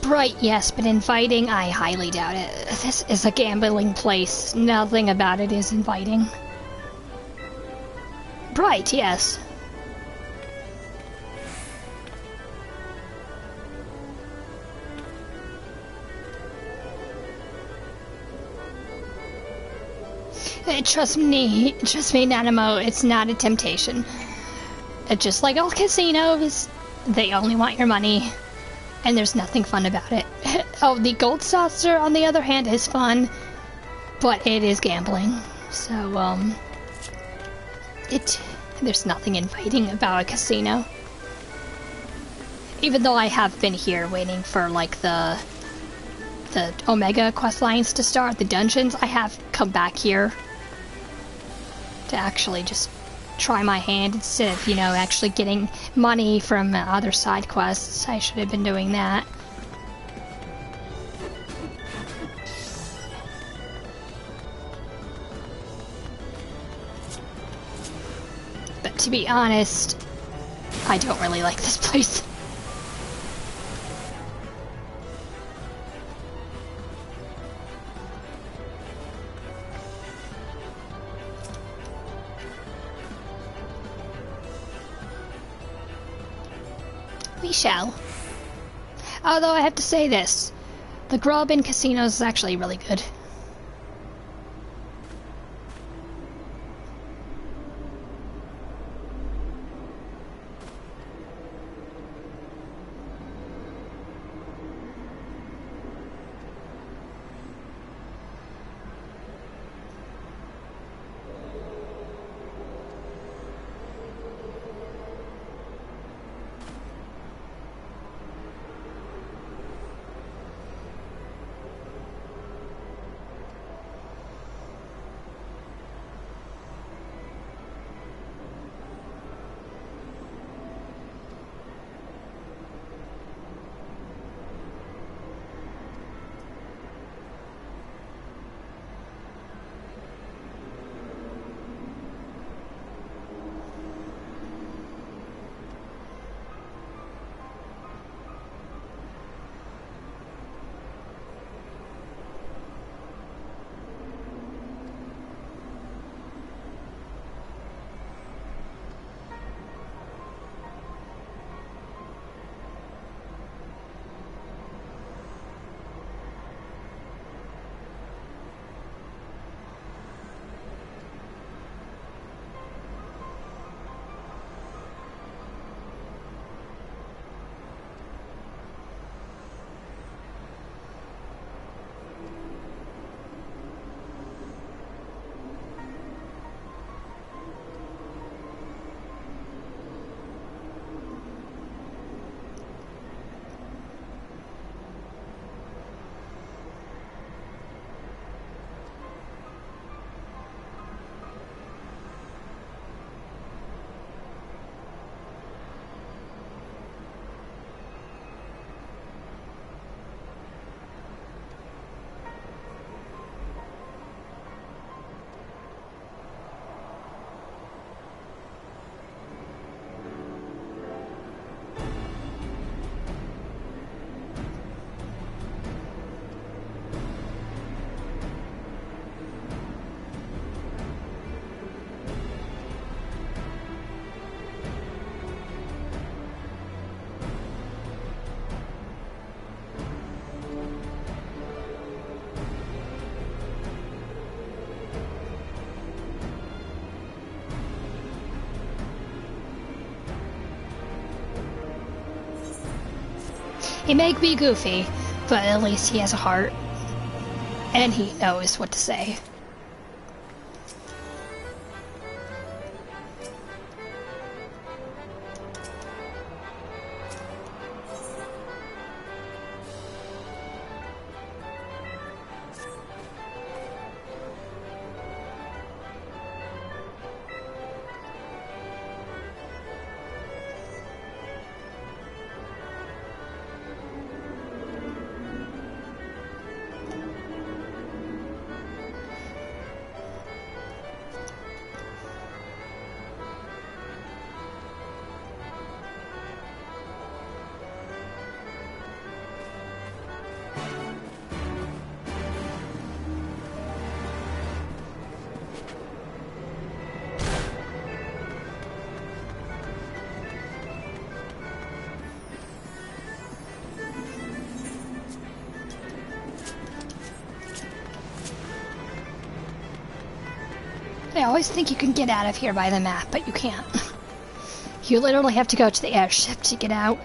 A: Bright, yes, but inviting, I highly doubt it. This is a gambling place. Nothing about it is inviting. Bright, yes. Trust me, Nanamo, it's not a temptation. Just like all casinos, they only want your money, and there's nothing fun about it. Oh, the gold saucer, on the other hand, is fun, but it is gambling. So, there's nothing inviting about a casino. Even though I have been here waiting for, like, the Omega quest lines to start, the dungeons, I have come back here to actually just try my hand instead of, you know, actually getting money from other side quests. I should have been doing that. But to be honest, I don't really like this place. We shall. Although I have to say this, the grub in casinos is actually really good. He may be goofy, but at least he has a heart. And he knows what to say. I always think you can get out of here by the map, but you can't. You literally have to go to the airship to get out.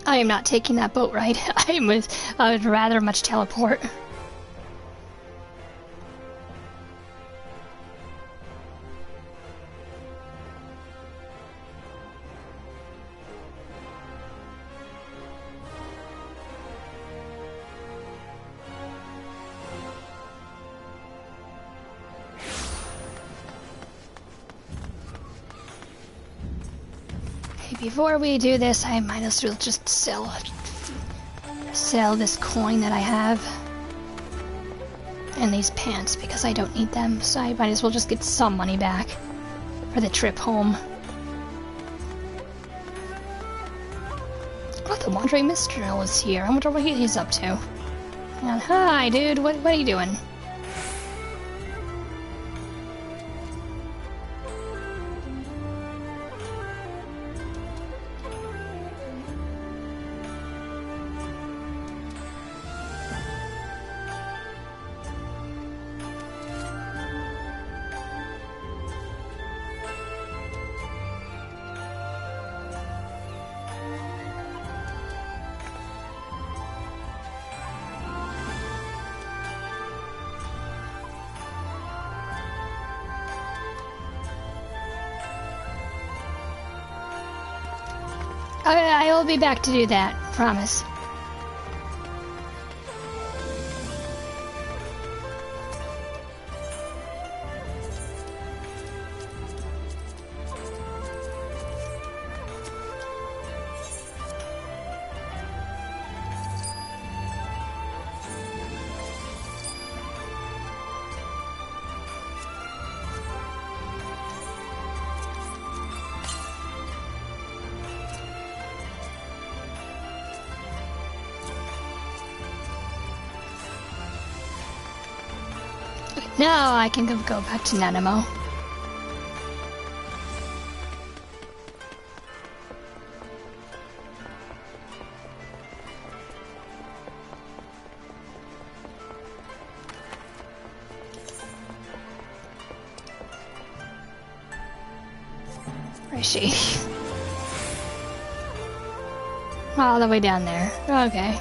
A: I am not taking that boat ride. I would rather much teleport. Before we do this, I might as well just sell this coin that I have and these pants because I don't need them, so I might as well just get some money back for the trip home. Oh, the Wandering Minstrel is here. I wonder what he's up to. And, hi, dude. What are you doing? I will be back to do that, promise. Now I can go back to Nanamo. Where is she? All the way down there. Okay.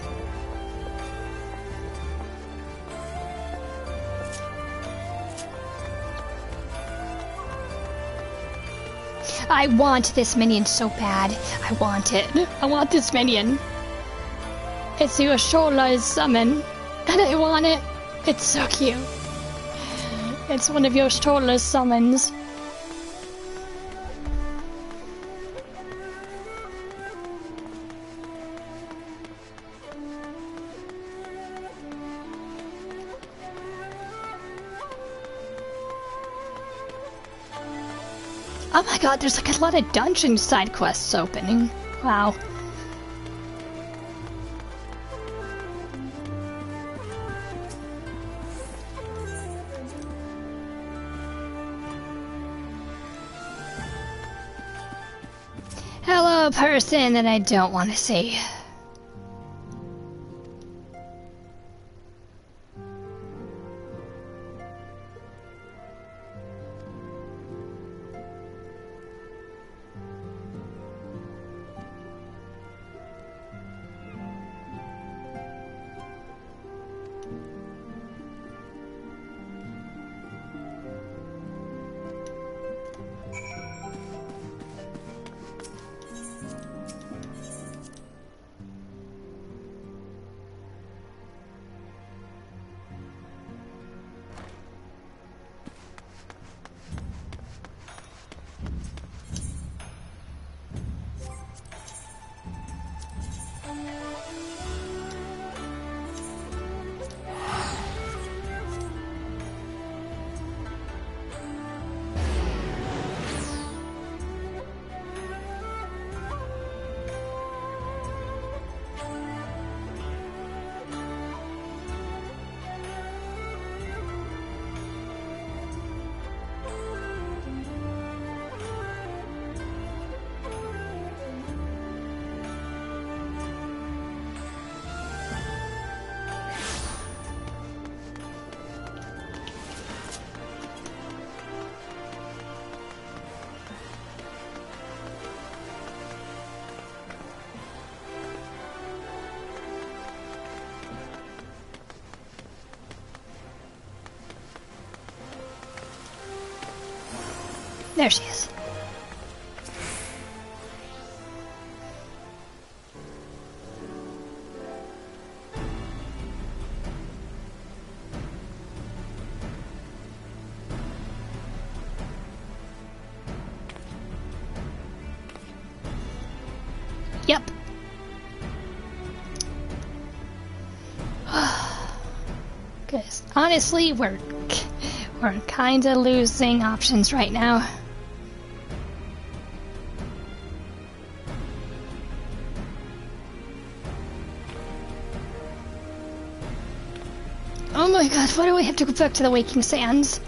A: I want this minion so bad. I want it. I want this minion. It's Yoshola's summon, and I want it. It's so cute. It's one of Yoshola's summons. Oh my god, there's like a lot of dungeon side quests opening. Wow. Hello, person that I don't want to see. There she is. Yep. Because honestly, we're kind of losing options right now. Oh my god, why do we have to go back to the Waking Sands?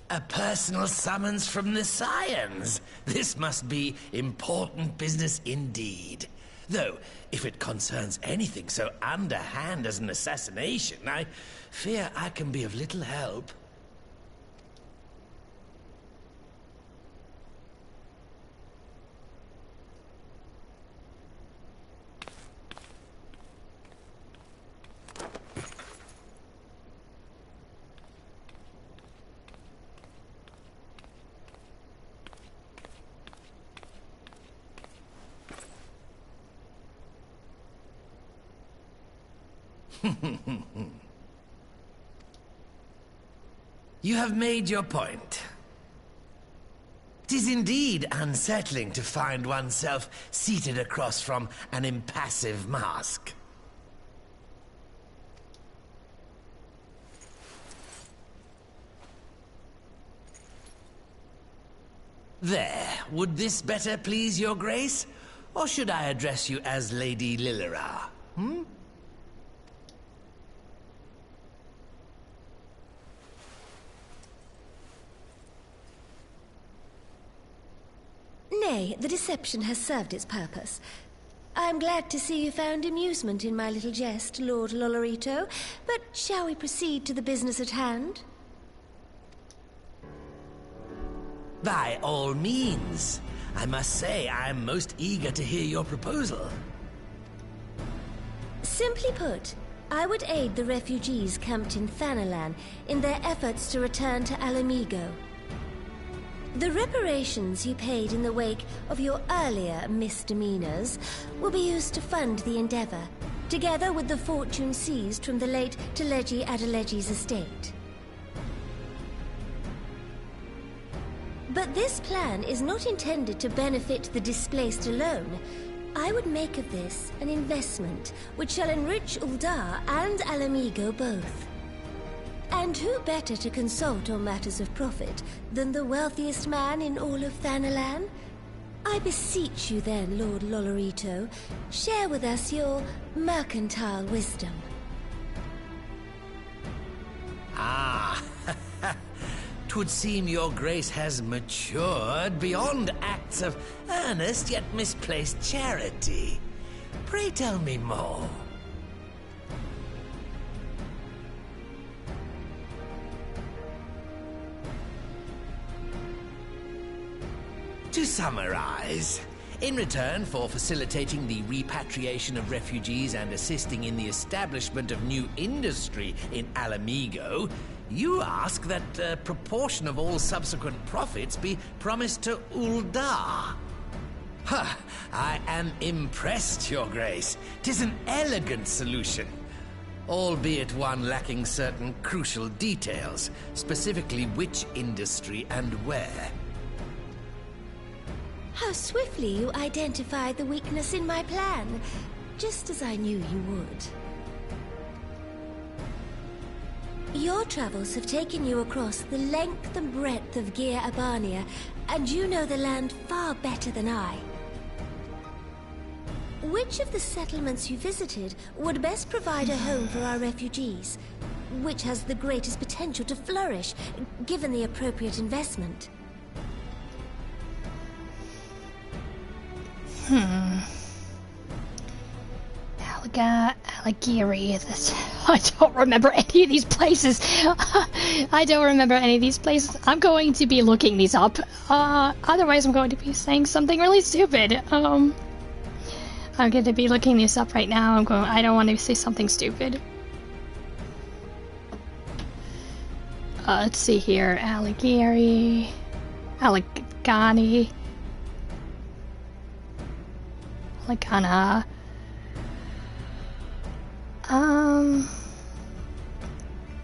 L: A personal summons from the Scions. This must be important business indeed. Though, if it concerns anything so underhand as an assassination, I fear I can be of little help. You have made your point. 'Tis indeed unsettling to find oneself seated across from an impassive mask. There, would this better please your grace? Or should I address you as Lady Lilira? Hmm?
K: Nay, the deception has served its purpose. I am glad to see you found amusement in my little jest, Lord Lolorito, but shall we proceed to the business at hand?
L: By all means. I must say I am most eager to hear your proposal.
K: Simply put, I would aid the refugees camped in Thanalan in their efforts to return to Alamigo. The reparations you paid in the wake of your earlier misdemeanors will be used to fund the endeavor, together with the fortune seized from the late Teleji Adeleji's estate. But this plan is not intended to benefit the displaced alone. I would make of this an investment which shall enrich Uldar and Alamigo both. And who better to consult on matters of profit than the wealthiest man in all of Thanalan? I beseech you then, Lord Lolorito, share with us your mercantile wisdom.
L: Ah, 'twould seem your grace has matured beyond acts of earnest yet misplaced charity. Pray tell me more. To summarize, in return for facilitating the repatriation of refugees and assisting in the establishment of new industry in Alamigo, you ask that a proportion of all subsequent profits be promised to Uldar. Huh, I am impressed, Your Grace. 'Tis an elegant solution, albeit one lacking certain crucial details, specifically which industry and where.
K: How swiftly you identified the weakness in my plan, just as I knew you would. Your travels have taken you across the length and breadth of Gir Abania, and you know the land far better than I. Which of the settlements you visited would best provide a home for our refugees? Which has the greatest potential to flourish, given the appropriate investment?
A: Aligiri. I don't remember any of these places. I don't remember any of these places. I'm going to be looking these up. Otherwise I'm going to be saying something really stupid. I'm going to be looking this up right now. I don't want to say something stupid. Let's see here. Aligiri. Aligani. Aligana.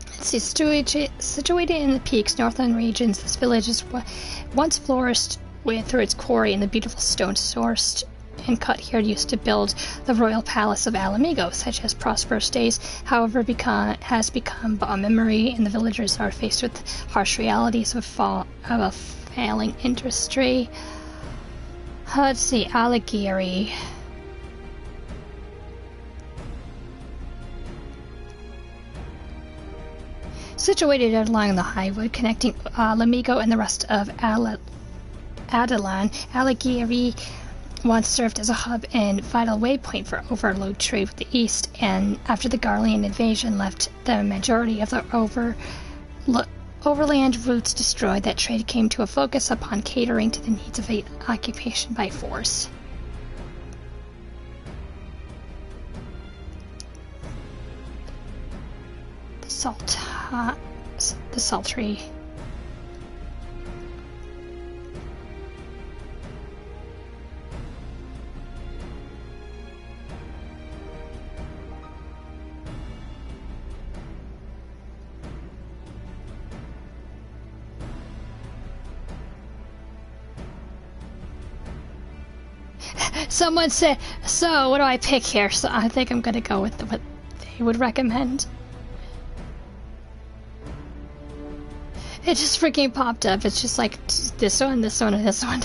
A: Let's see, situated in the peaks, northern regions, this village is once flourished through its quarry and the beautiful stone sourced and cut here used to build the royal palace of Alamigo. Such as prosperous days, however, has become a memory, and the villagers are faced with harsh realities of a failing industry. Let's see, Aligiri. Situated along the highway connecting Alamigo and the rest of Adelan, Aligiri once served as a hub and vital waypoint for overload trade with the east, and after the Garlean invasion left the majority of the overland routes destroyed, that trade came to a focus upon catering to the needs of an occupation by force. The sultry. Someone said, so what do I pick here? So I think I'm gonna go with what they would recommend. It just freaking popped up. It's just like this one, this one, and this one.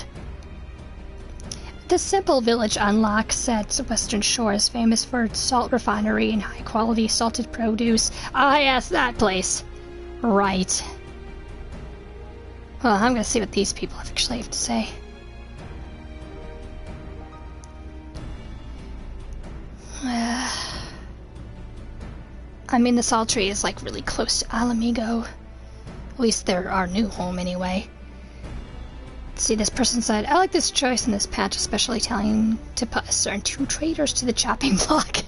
A: The simple village on Lockset's western shore is famous for its salt refinery and high-quality salted produce. Ah, yes, that place. Right. Well, I'm gonna see what these people actually have to say. I mean, the Saltry is like really close to Alamigo. At least they're our new home anyway. Let's see, this person said, I like this choice in this patch, especially telling to assign 2 traders to the chopping block.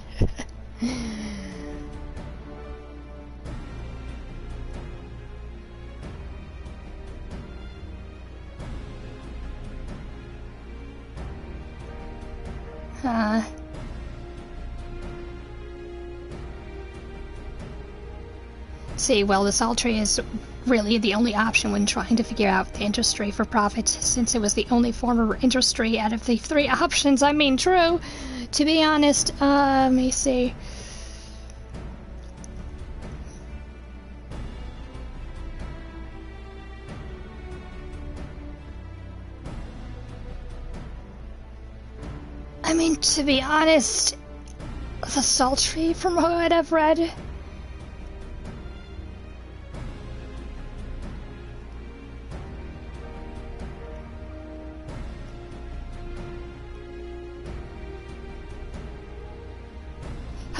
A: See, well, the sultry is really the only option when trying to figure out the industry for profit, since it was the only form of industry out of the 3 options. I mean, true. To be honest, let me see. I mean, to be honest, the sultry, from what I've read,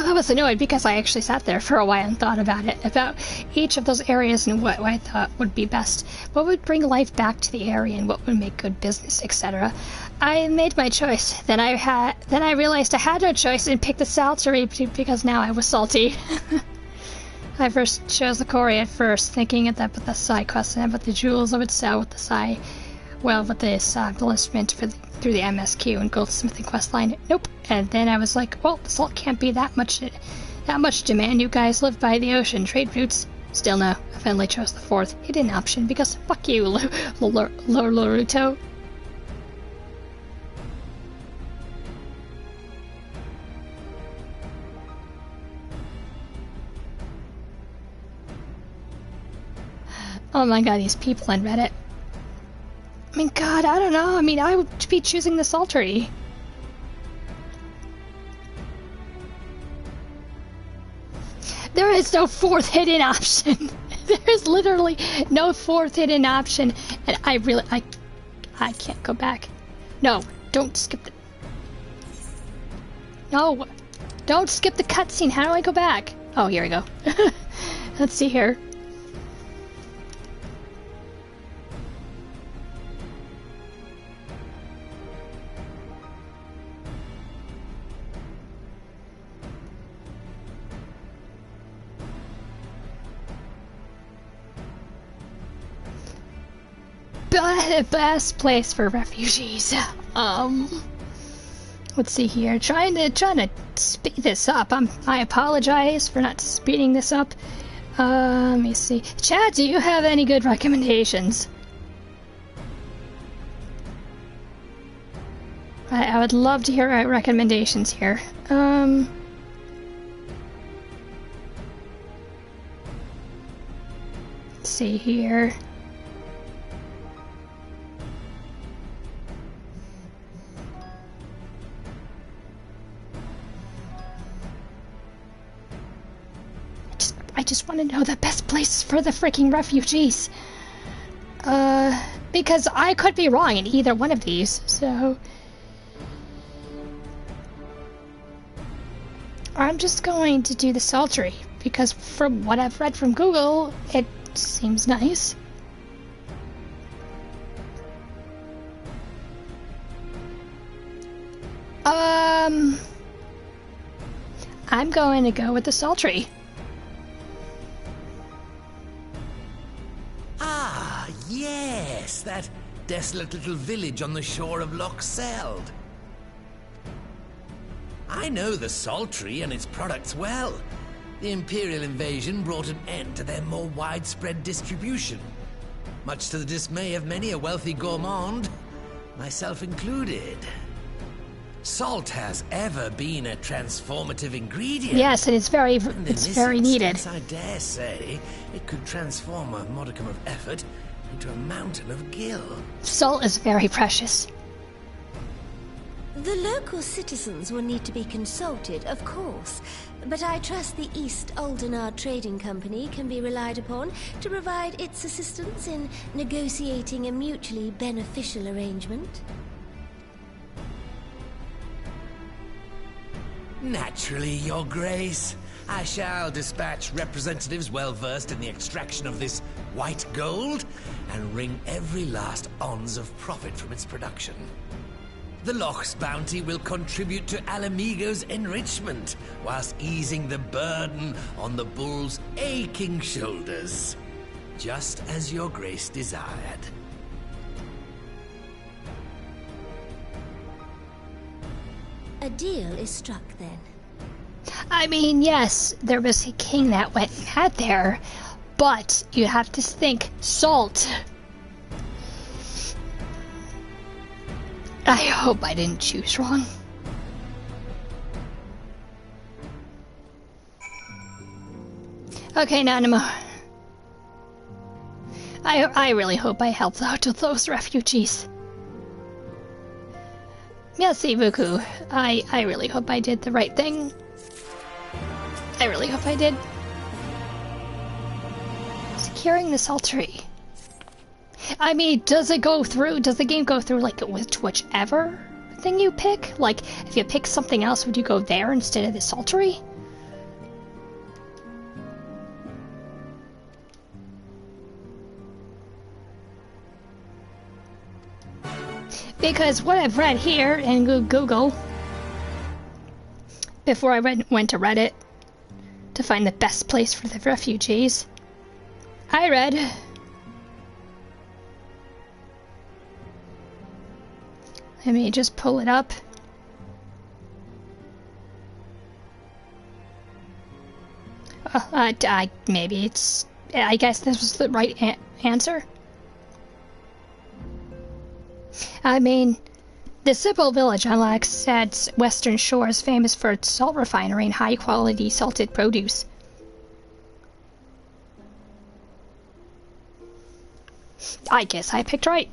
A: I was annoyed because I actually sat there for a while and thought about it, about each of those areas and what I thought would be best, what would bring life back to the area and what would make good business, etc. I made my choice. Then I realized I had no choice and picked the sultry because now I was salty. I first chose the quarry at first, thinking that with the side quest and with the jewels I would sell with the side, well, with this enlistment through the MSQ and goldsmithing quest line. Nope. And then I was like, well, the salt can't be that much demand. You guys live by the ocean, trade routes. Still no. I finally chose the 4th hidden option because fuck you, Loruto. Oh my god, these people on Reddit. I mean, god, I don't know. I mean, I would be choosing the sultry. There is no 4th hidden option. There is literally no 4th hidden option. And I can't go back. No, don't skip the... No, don't skip the cutscene. How do I go back? Oh, here we go. Let's see here. Best place for refugees. Let's see here. Trying to speed this up. I apologize for not speeding this up. Let me see. Chad, do you have any good recommendations? I would love to hear recommendations here. Let's see here. I just want to know the best place for the freaking refugees. Because I could be wrong in either one of these, so... I'm just going to do the sultry, because from what I've read from Google, it seems nice. I'm going to go with the sultry.
L: Ah, yes, that desolate little village on the shore of Loch Seld. I know the sultry and its products well. The Imperial invasion brought an end to their more widespread distribution, much to the dismay of many a wealthy gourmand, myself included. Salt has ever been a transformative ingredient.
A: Yes, and it's very needed.
L: I dare say it could transform a modicum of effort into a mountain of gil.
A: Salt is very precious.
K: The local citizens will need to be consulted, of course, but I trust the East Aldenar Trading Company can be relied upon to provide its assistance in negotiating a mutually beneficial arrangement.
L: Naturally, Your Grace. I shall dispatch representatives well versed in the extraction of this white gold and wring every last ons of profit from its production. The Loch's bounty will contribute to Alamigo's enrichment, whilst easing the burden on the bull's aching shoulders, just as Your Grace desired.
K: A deal is struck then.
A: I mean, yes, there was a king that went and had there, but you have to think salt. I hope I didn't choose wrong. Okay, Nanimo. I really hope I helped out with those refugees. Merci beaucoup. I really hope I did the right thing. I really hope I did. Securing the saltery. I mean, does the game go through, like, with whichever thing you pick? Like, if you pick something else, would you go there instead of the saltery? Because what I've read here in Google, before I went to Reddit to find the best place for the refugees, I read let me just pull it up. Maybe it's... I guess this was the right answer. I mean, the simple village on Laxad's western shore is famous for its salt refinery and high-quality salted produce. I guess I picked right.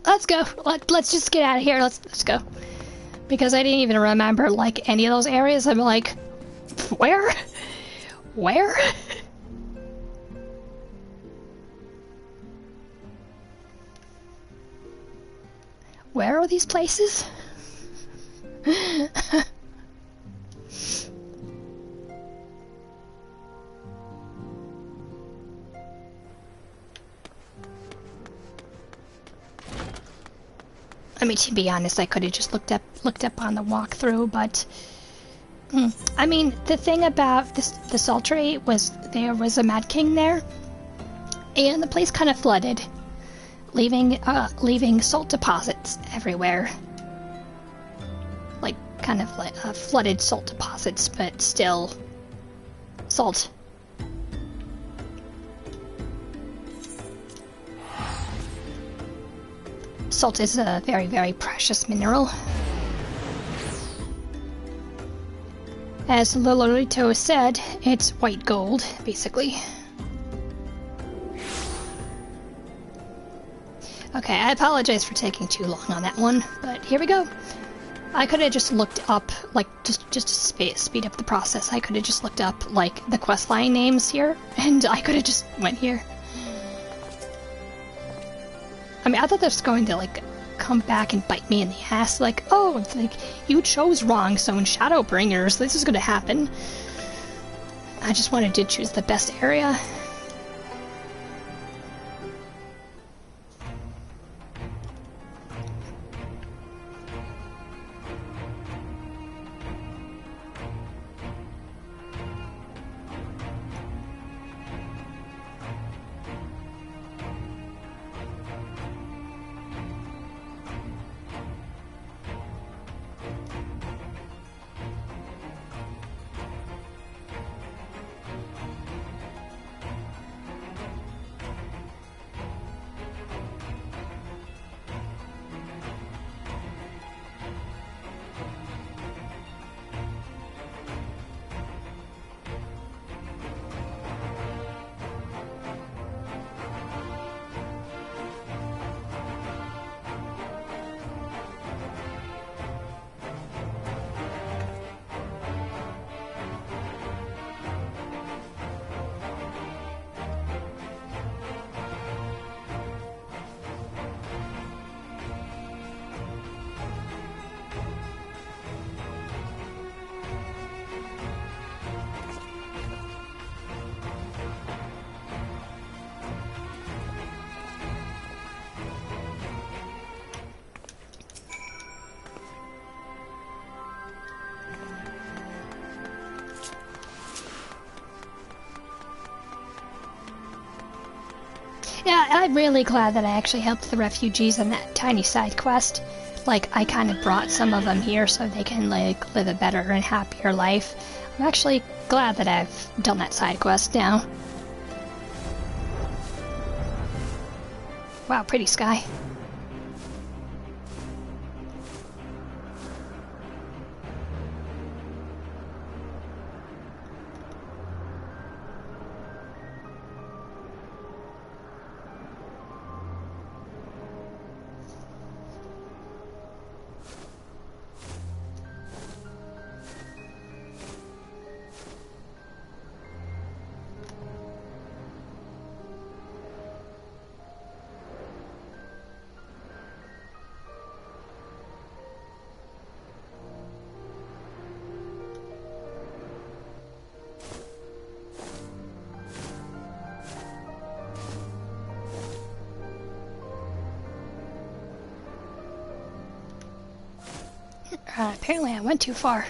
A: Let's go. Let's just get out of here. Let's go. Because I didn't even remember, like, any of those areas. I'm like, where? Where? Where are these places? I mean, to be honest, I could have just looked up on the walkthrough, but I mean, the thing about the Saltery was there was a Mad King there, and the place kind of flooded, leaving salt deposits everywhere, like kind of like flooded salt deposits, but still salt. Salt is a very, very precious mineral. As Lolorito said, it's white gold, basically. Okay, I apologize for taking too long on that one, but here we go. I could have just looked up, like, just to speed up the process, I could have just looked up, like, the questline names here, and I could have just went here. I mean, I thought this was going to, like, come back and bite me in the ass. Like, oh, it's like, you chose wrong, so in Shadowbringers, this is going to happen. I just wanted to choose the best area. Yeah, I'm really glad that I actually helped the refugees on that tiny side quest. like, I kind of brought some of them here so they can, like, live a better and happier life. I'm actually glad that I've done that side quest now. Wow, pretty sky. Apparently I went too far.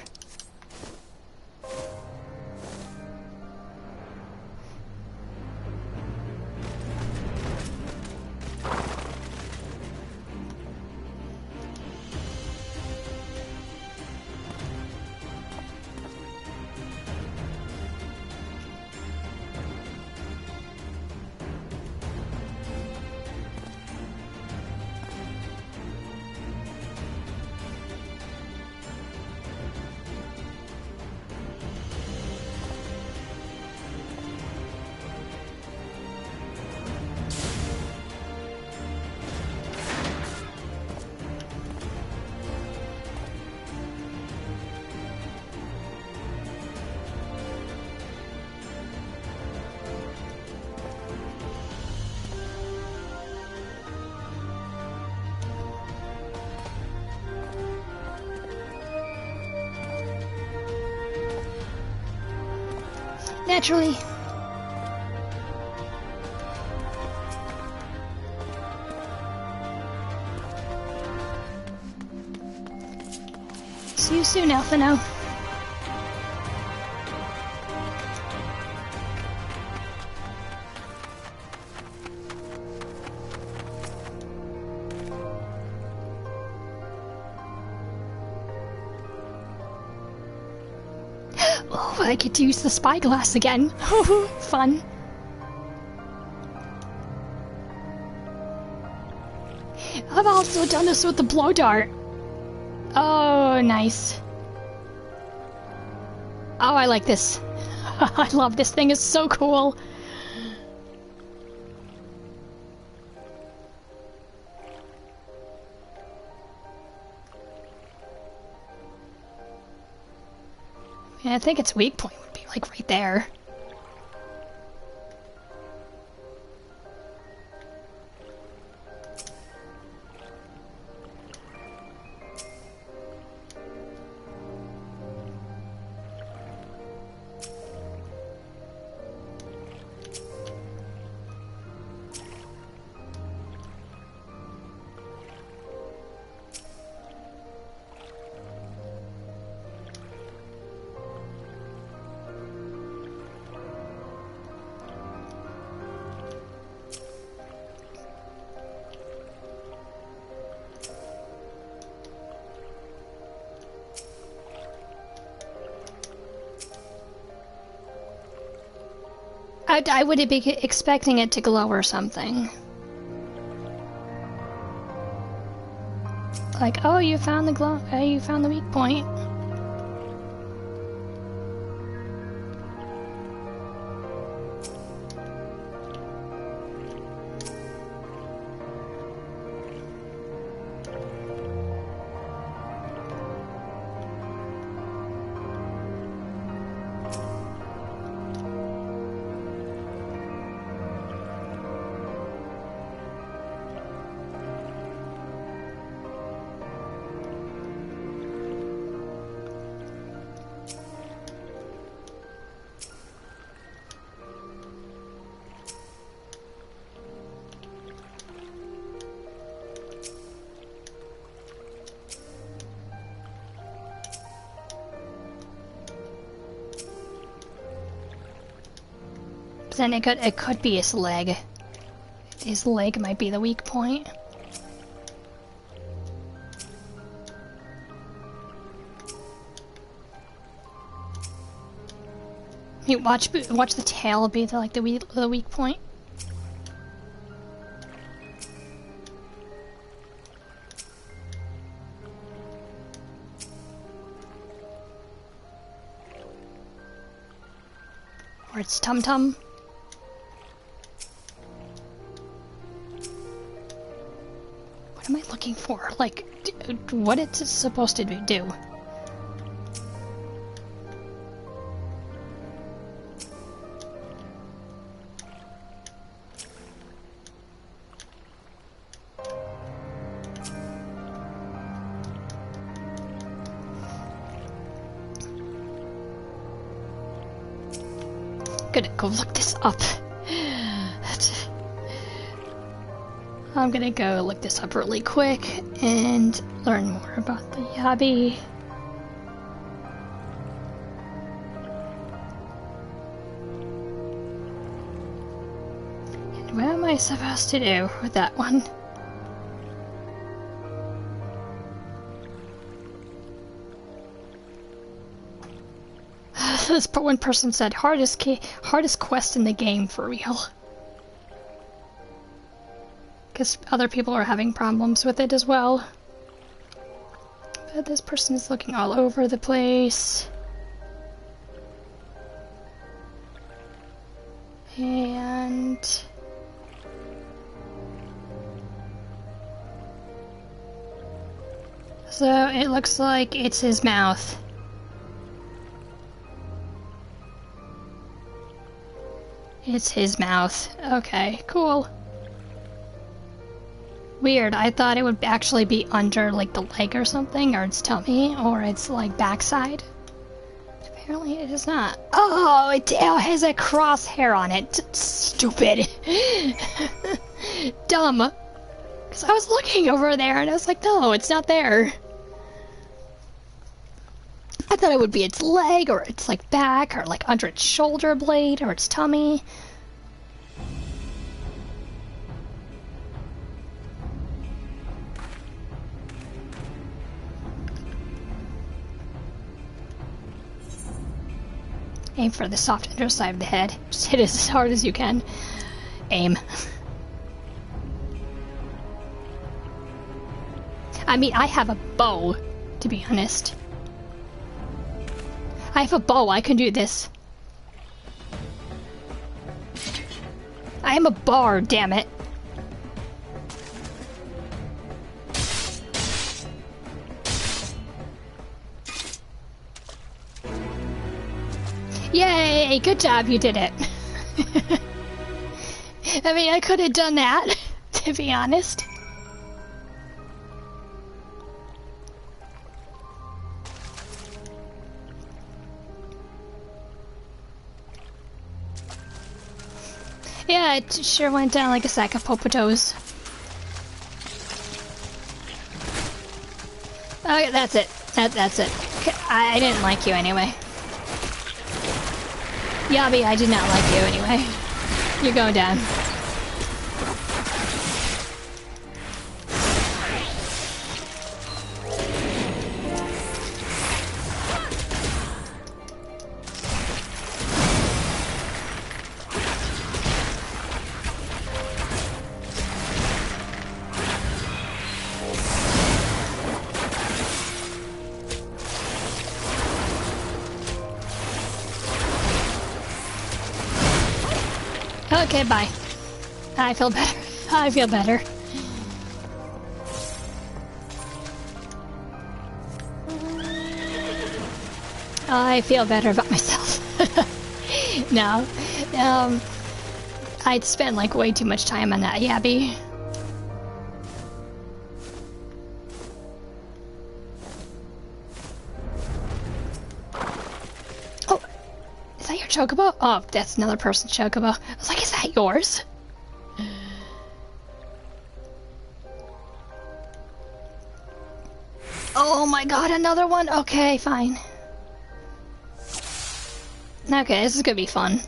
A: Naturally. See you soon, Alphino. Oh, I get to use the spyglass again. Fun. I've also done this with the blow dart. Oh, nice. Oh, I like this. I love this thing. It's so cool. Yeah, I think its weak point would be like right there. I would be expecting it to glow or something. Like, oh, you found the glow. You found the weak point. Then it could be his leg. His leg might be the weak point. You watch the tail be the weak point. Or its tum-tum. What am I looking for? Like, what it's supposed to do? Gonna go look this up. I'm gonna go look this up really quick and learn more about the Yabi. And what am I supposed to do with that one? This one person said hardest quest in the game for real. Because other people are having problems with it as well. But this person is looking all over the place. And so it looks like it's his mouth. It's his mouth. Okay, cool. Weird, I thought it would actually be under, like, the leg or something, or its tummy, or its, like, backside. Apparently it is not. Oh, it has a crosshair on it. Stupid. Dumb. Because I was looking over there, and I was like, no, it's not there. I thought it would be its leg, or its, like, back, or, like, under its shoulder blade, or its tummy. Aim for the soft underside of the head. Just hit it as hard as you can. Aim. I mean, I have a bow, to be honest. I have a bow, I can do this. I am a bard, damn it. Yay! Good job, you did it. I mean, I could have done that, to be honest. Yeah, it sure went down like a sack of potatoes. Okay, that's it. That's it. I didn't like you anyway. Yabi, I did not like you anyway. You're going down. Okay, bye. I feel better. I feel better. I feel better about myself. No. I'd spent like way too much time on that Yabi. Is that your chocobo? Oh, that's another person's chocobo. I was like, is that yours? Oh my god, another one? Okay, fine. Okay, this is gonna be fun.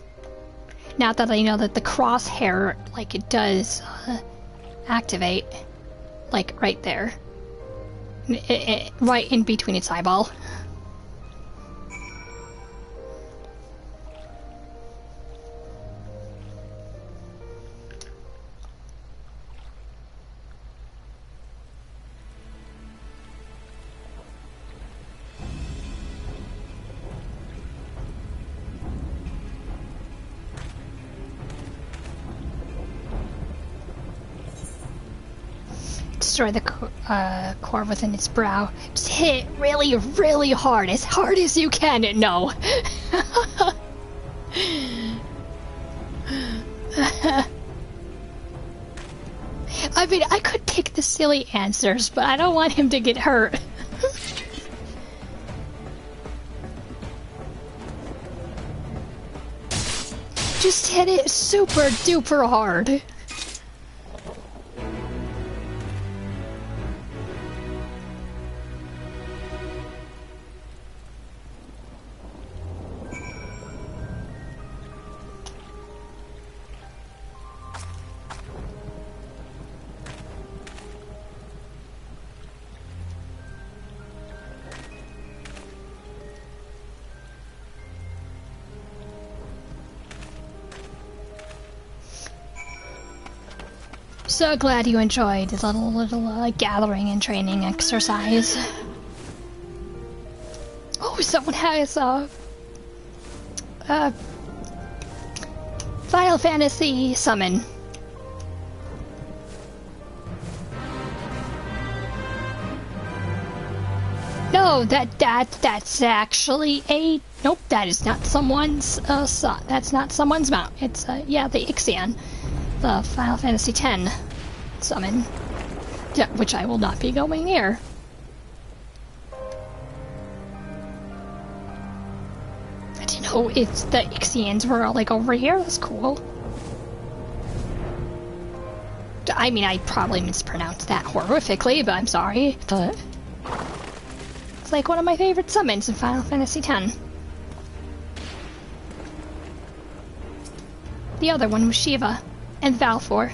A: Now that I know that the crosshair, like, it does activate, like, right there. Right in between its eyeball. destroy the core within its brow. Just hit it really, really hard as you can. No. I mean, I could pick the silly answers, but I don't want him to get hurt. Just hit it super duper hard. So glad you enjoyed the little gathering and training exercise. Oh, someone has Final Fantasy summon. No, that's actually a nope. That is not someone's that's not someone's mount. It's yeah, the Ixion, the Final Fantasy X summon, yeah, which I will not be going near. I didn't know it's the Ixions were like over here. That's cool. I mean, I probably mispronounced that horrifically, but I'm sorry. But it's like one of my favorite summons in Final Fantasy X. The other one was Shiva and Valfor.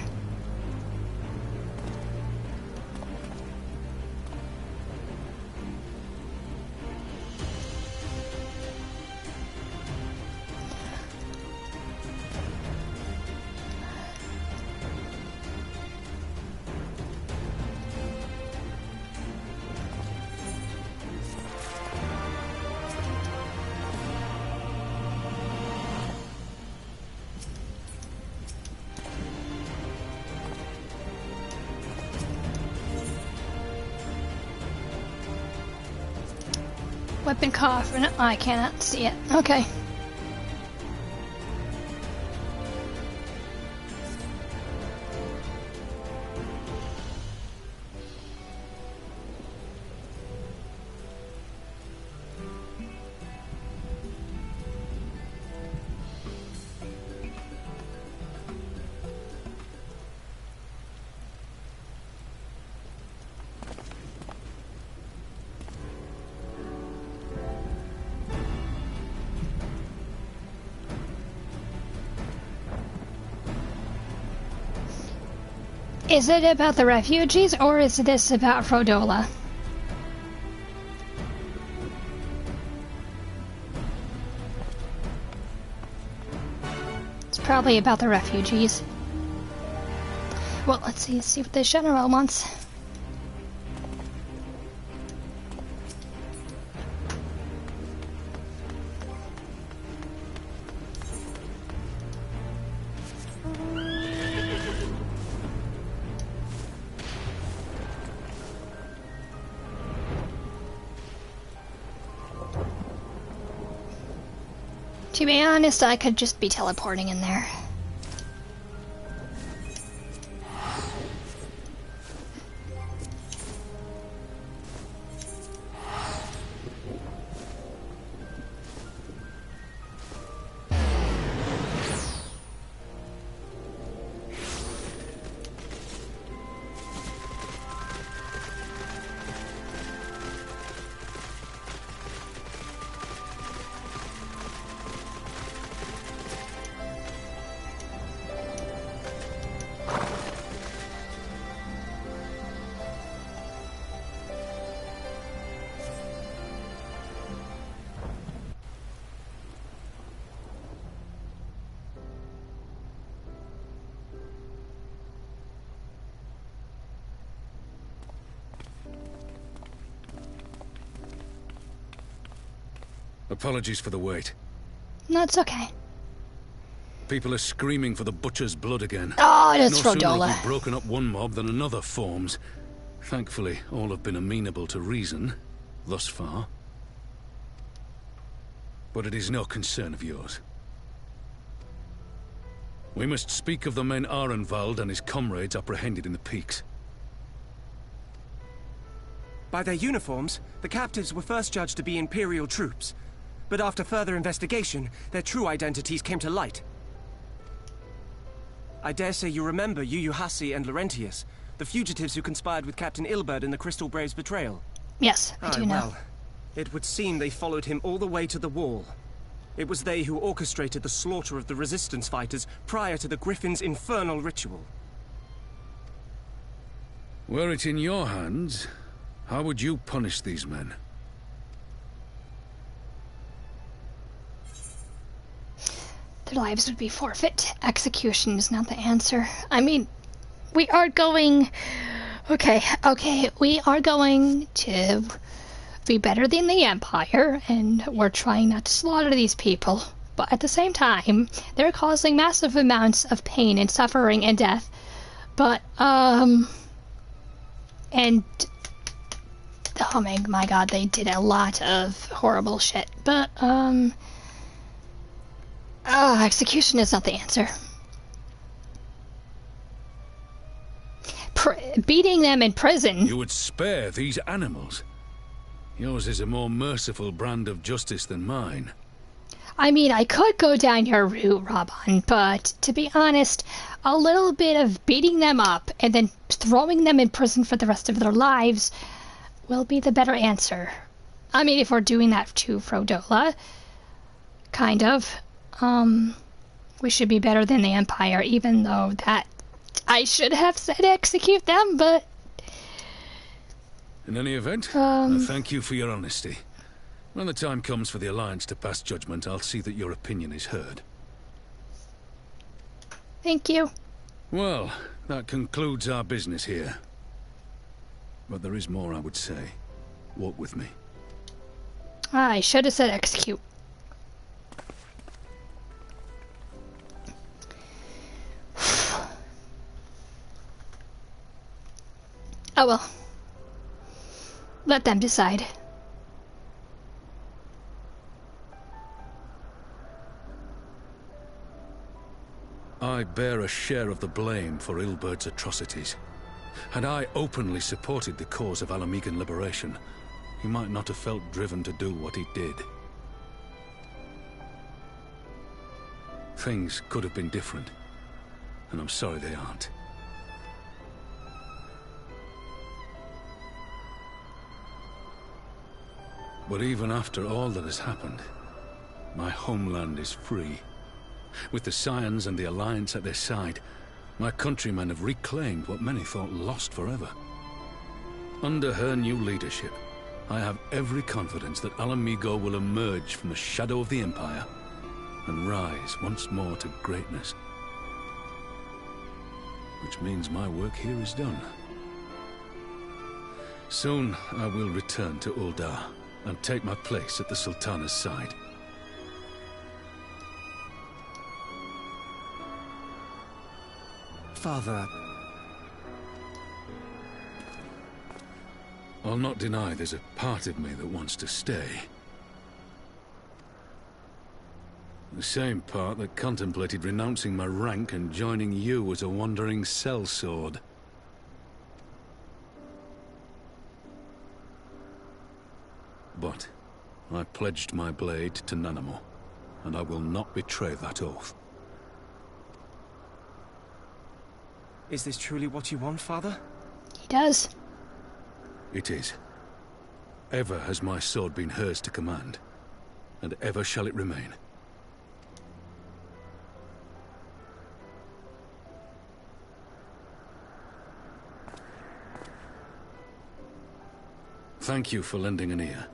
A: Weapon coffin. I cannot see it. Okay. Is it about the refugees, or is this about Frodola? It's probably about the refugees. Well, let's see what the general wants. To be honest, I could just be teleporting in there.
E: Apologies for the wait.
A: No, it's okay.
E: People are screaming for the butcher's blood again.
A: Oh, it's
E: No sooner
A: Frodola.
E: have we broken up one mob than another forms. Thankfully, all have been amenable to reason, thus far. But it is no concern of yours. We must speak of the men Arenvald and his comrades apprehended in the peaks.
C: By their uniforms, the captives were first judged to be Imperial troops. But after further investigation, their true identities came to light. I dare say you remember Yuyuhasi and Laurentius, the fugitives who conspired with Captain Ilberd in the Crystal Brave's betrayal.
A: Yes, I do know.
C: Well, it would seem they followed him all the way to the wall. It was they who orchestrated the slaughter of the resistance fighters prior to the Griffin's infernal ritual.
E: Were it in your hands, how would you punish these men?
A: Their lives would be forfeit. Execution is not the answer. I mean, we are going... Okay, we are going to be better than the Empire, and we're trying not to slaughter these people. But at the same time, they're causing massive amounts of pain and suffering and death. But, and... oh my god, they did a lot of horrible shit. But, execution is not the answer. Beating them in prison.
E: You would spare these animals. Yours is a more merciful brand of justice than mine.
A: I mean, I could go down your route, Robin, but to be honest, a little bit of beating them up and then throwing them in prison for the rest of their lives will be the better answer. I mean, if we're doing that to Frodola, kind of. We should be better than the Empire, even though that I should have said execute them, but...
E: In any event, I thank you for your honesty. When the time comes for the Alliance to pass judgment, I'll see that your opinion is heard.
A: Thank you.
E: Well, that concludes our business here. But there is more I would say. Walk with me.
A: I should have said execute. Oh well. Let them decide.
E: I bear a share of the blame for Ilberd's atrocities. Had I openly supported the cause of Alamigan liberation, he might not have felt driven to do what he did. Things could have been different, and I'm sorry they aren't. But even after all that has happened, my homeland is free. With the Scions and the Alliance at their side, my countrymen have reclaimed what many thought lost forever. Under her new leadership, I have every confidence that Alamigo will emerge from the shadow of the Empire and rise once more to greatness. Which means my work here is done. Soon I will return to Uldar and take my place at the Sultana's side.
C: Father...
E: I'll not deny there's a part of me that wants to stay. The same part that contemplated renouncing my rank and joining you as a wandering sellsword. But I pledged my blade to Nanamo, and I will not betray that oath.
C: Is this truly what you want, Father?
A: He does.
E: It is. Ever has my sword been hers to command, and ever shall it remain. Thank you for lending an ear.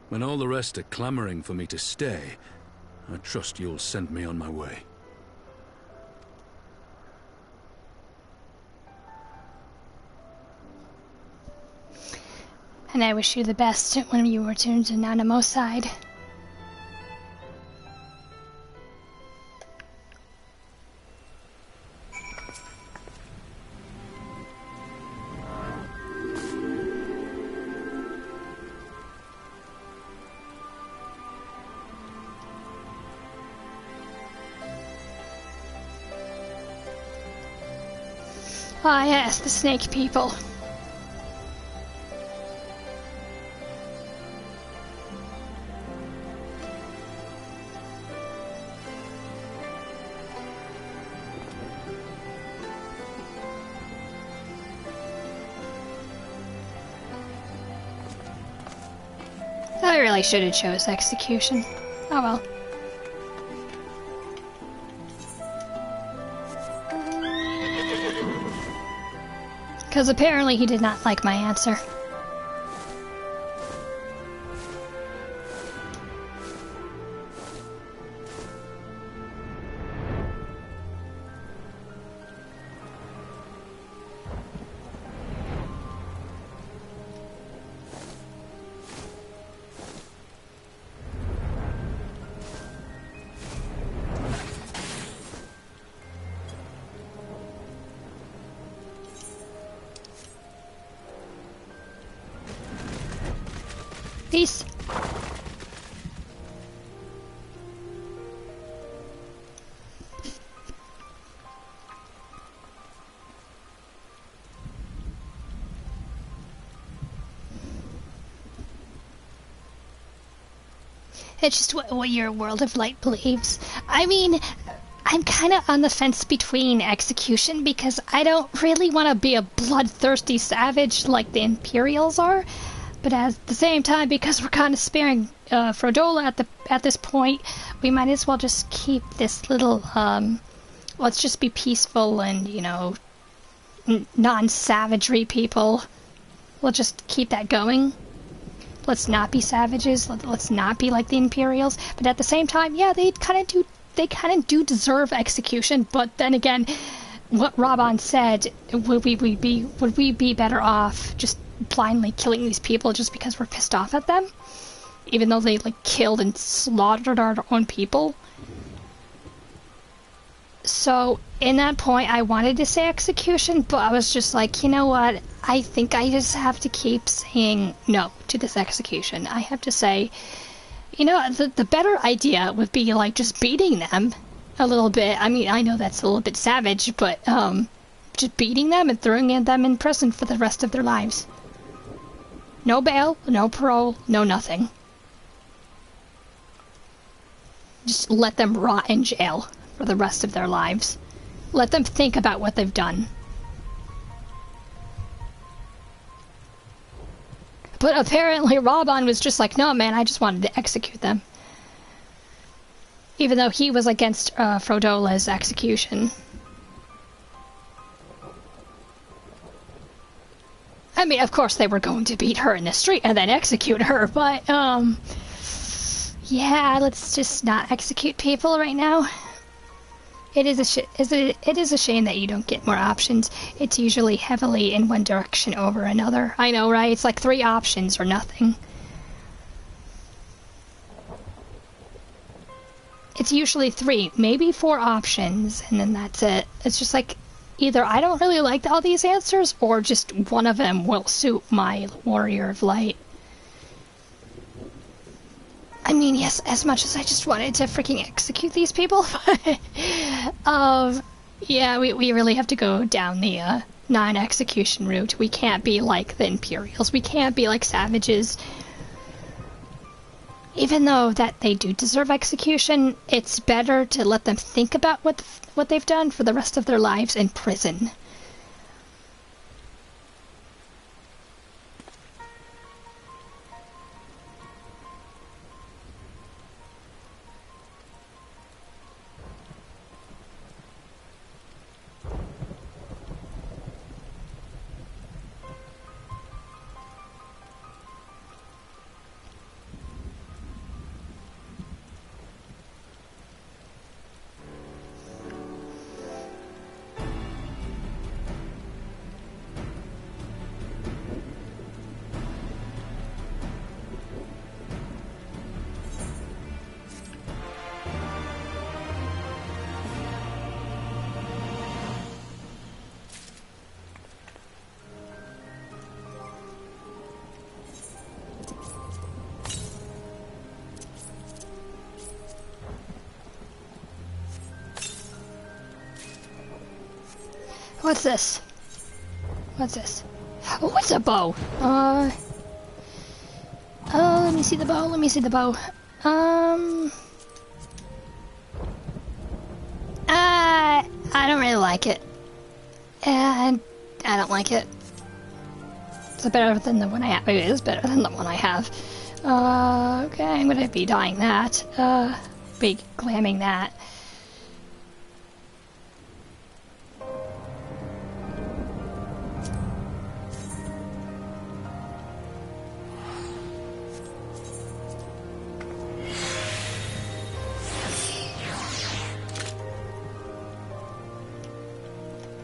E: When all the rest are clamoring for me to stay, I trust you'll send me on my way.
A: And I wish you the best when you return to Nanamo's side. Ah, yes, the snake people. I really should have chose execution. Oh well. Because apparently he did not like my answer. Peace. It's just what your World of Light believes. I mean, I'm kind of on the fence between execution because I don't really want to be a bloodthirsty savage like the Imperials are. But at the same time, because we're kind of sparing Frodola at this point, we might as well just keep this little, let's just be peaceful and, you know, non-savagery people. We'll just keep that going. Let's not be savages. Let's not be like the Imperials. But at the same time, yeah, they kind of do deserve execution. But then again, what Raban said, would we be better off just blindly killing these people just because we're pissed off at them, even though they like killed and slaughtered our own people? So in that point I wanted to say execution, but I was just like, you know what, I think I just have to keep saying no to this execution. I have to say, you know, the better idea would be like just beating them a little bit. I mean, I know that's a little bit savage, but just beating them and throwing them in prison for the rest of their lives. No bail, no parole, no nothing. Just let them rot in jail for the rest of their lives. Let them think about what they've done. But apparently Raban was just like, no man, I just wanted to execute them. Even though he was against Frodola's execution. I mean, of course they were going to beat her in the street and then execute her, but, yeah, let's just not execute people right now. It is a shame that you don't get more options. It's usually heavily in one direction over another. I know, right? It's like 3 options or nothing. It's usually 3, maybe 4 options, and then that's it. It's just like, either I don't really like all these answers, or just one of them will suit my Warrior of Light. I mean, yes, as much as I just wanted to freaking execute these people, yeah, we really have to go down the non-execution route. We can't be like the Imperials. We can't be like savages. Even though that they do deserve execution, it's better to let them think about what they've done for the rest of their lives in prison. What's this? What's this? Oh, it's a bow! Let me see the bow, let me see the bow. I don't really like it. And I don't like it. It's better than the one I have. Maybe it is better than the one I have. Okay, I'm gonna be dyeing that. Be glamming that.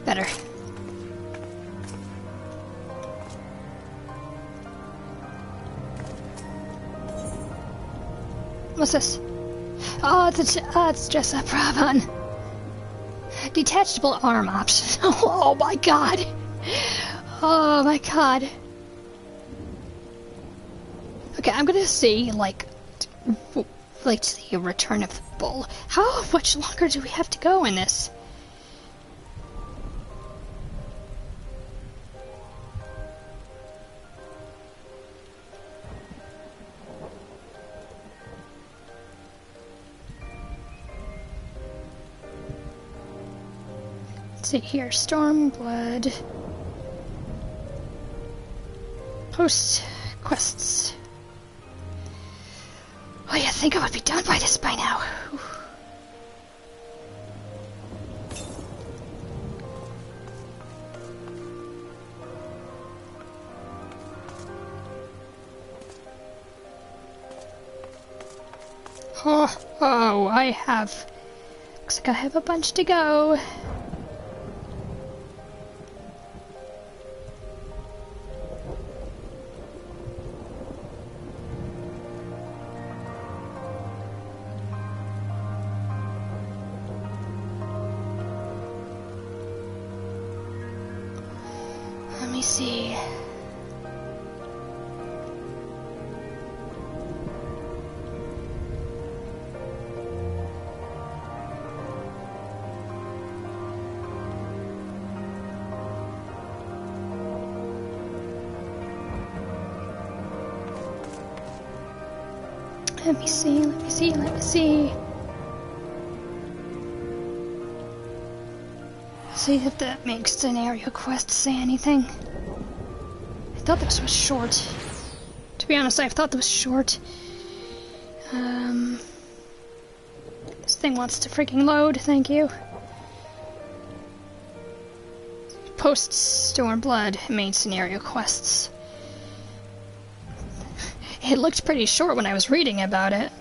A: Better. What's this? Oh, it's just a problem. Detachable arm option. Oh my god. Oh my god. Okay, I'm gonna see, like the return of the bull. How much longer do we have to go in this? Let's see here, Stormblood. Post quests. Oh, you think I would be done by this by now? Oh, I have. Looks like I have a bunch to go. Let me see. Let me see, let me see, let me see. See if that makes scenario quest say anything. I thought this was short. To be honest, I thought this was short. This thing wants to freaking load, thank you. Post Stormblood main scenario quests. It looked pretty short when I was reading about it.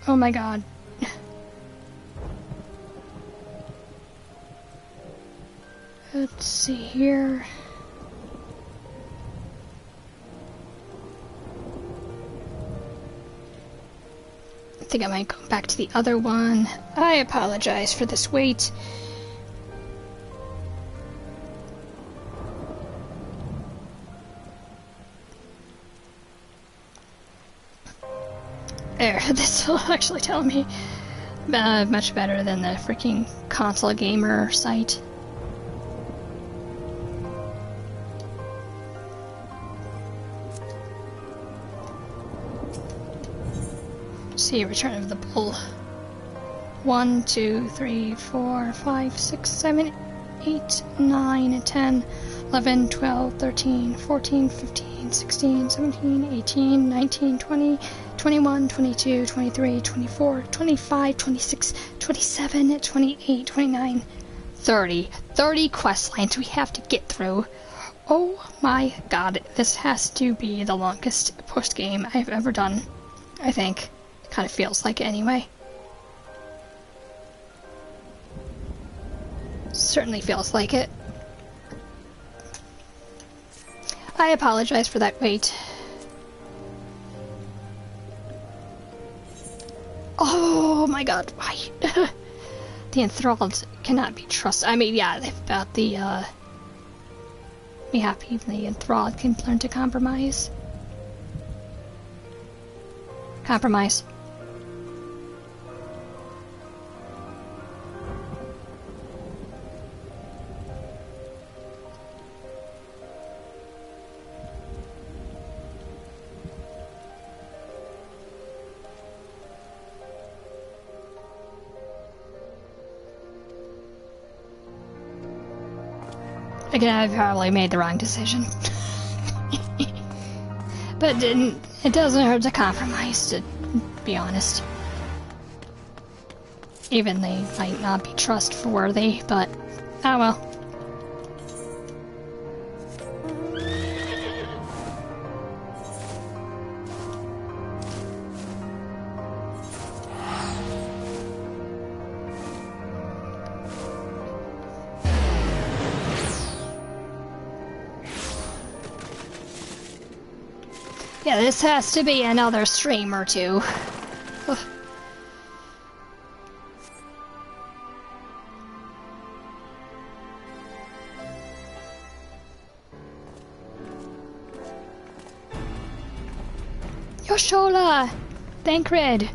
A: Oh my god. Let's see here. I think I might go back to the other one. I apologize for this wait. There, this will actually tell me much better than the freaking console gamer site. See, Return of the Bull. 1, 2, 3, 4, 5, 6, 7, 8, 9, 10, 11, 12, 13, 14, 15, 16, 17, 18, 19, 20, 21, 22, 23, 24, 25, 26, 27, 28, 29, 30. 30 quest lines we have to get through. Oh my god, this has to be the longest post-game I've ever done, I think. Kind of feels like it anyway. Certainly feels like it. I apologize for that wait. Oh my god, why? The enthralled cannot be trusted. I mean, yeah, they've got the be happy if the enthralled can learn to compromise. Compromise. Again, I probably made the wrong decision. But it doesn't hurt to compromise, to be honest. Even they might not be trustworthy, but oh well. Yeah, this has to be another stream or two. Ugh. Yoshola! Thancred!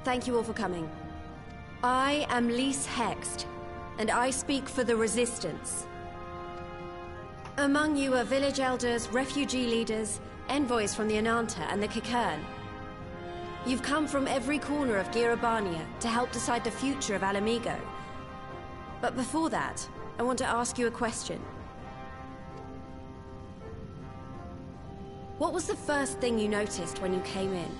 G: Thank you all for coming. I am Lys Hext, and I speak for the Resistance. Among you are village elders, refugee leaders, envoys from the Ananta and the Kikern. You've come from every corner of Girabania to help decide the future of Alamigo. But before that, I want to ask you a question. What was the first thing you noticed when you came in?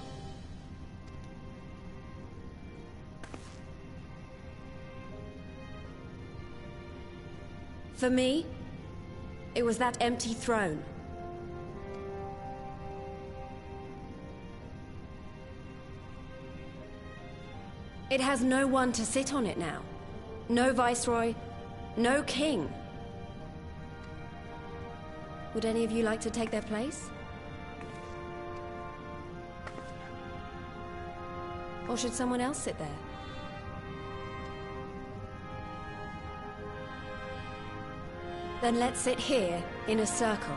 G: For me, it was that empty throne. It has no one to sit on it now. No viceroy, no king. Would any of you like to take their place? Or should someone else sit there? Then let's sit here in a circle,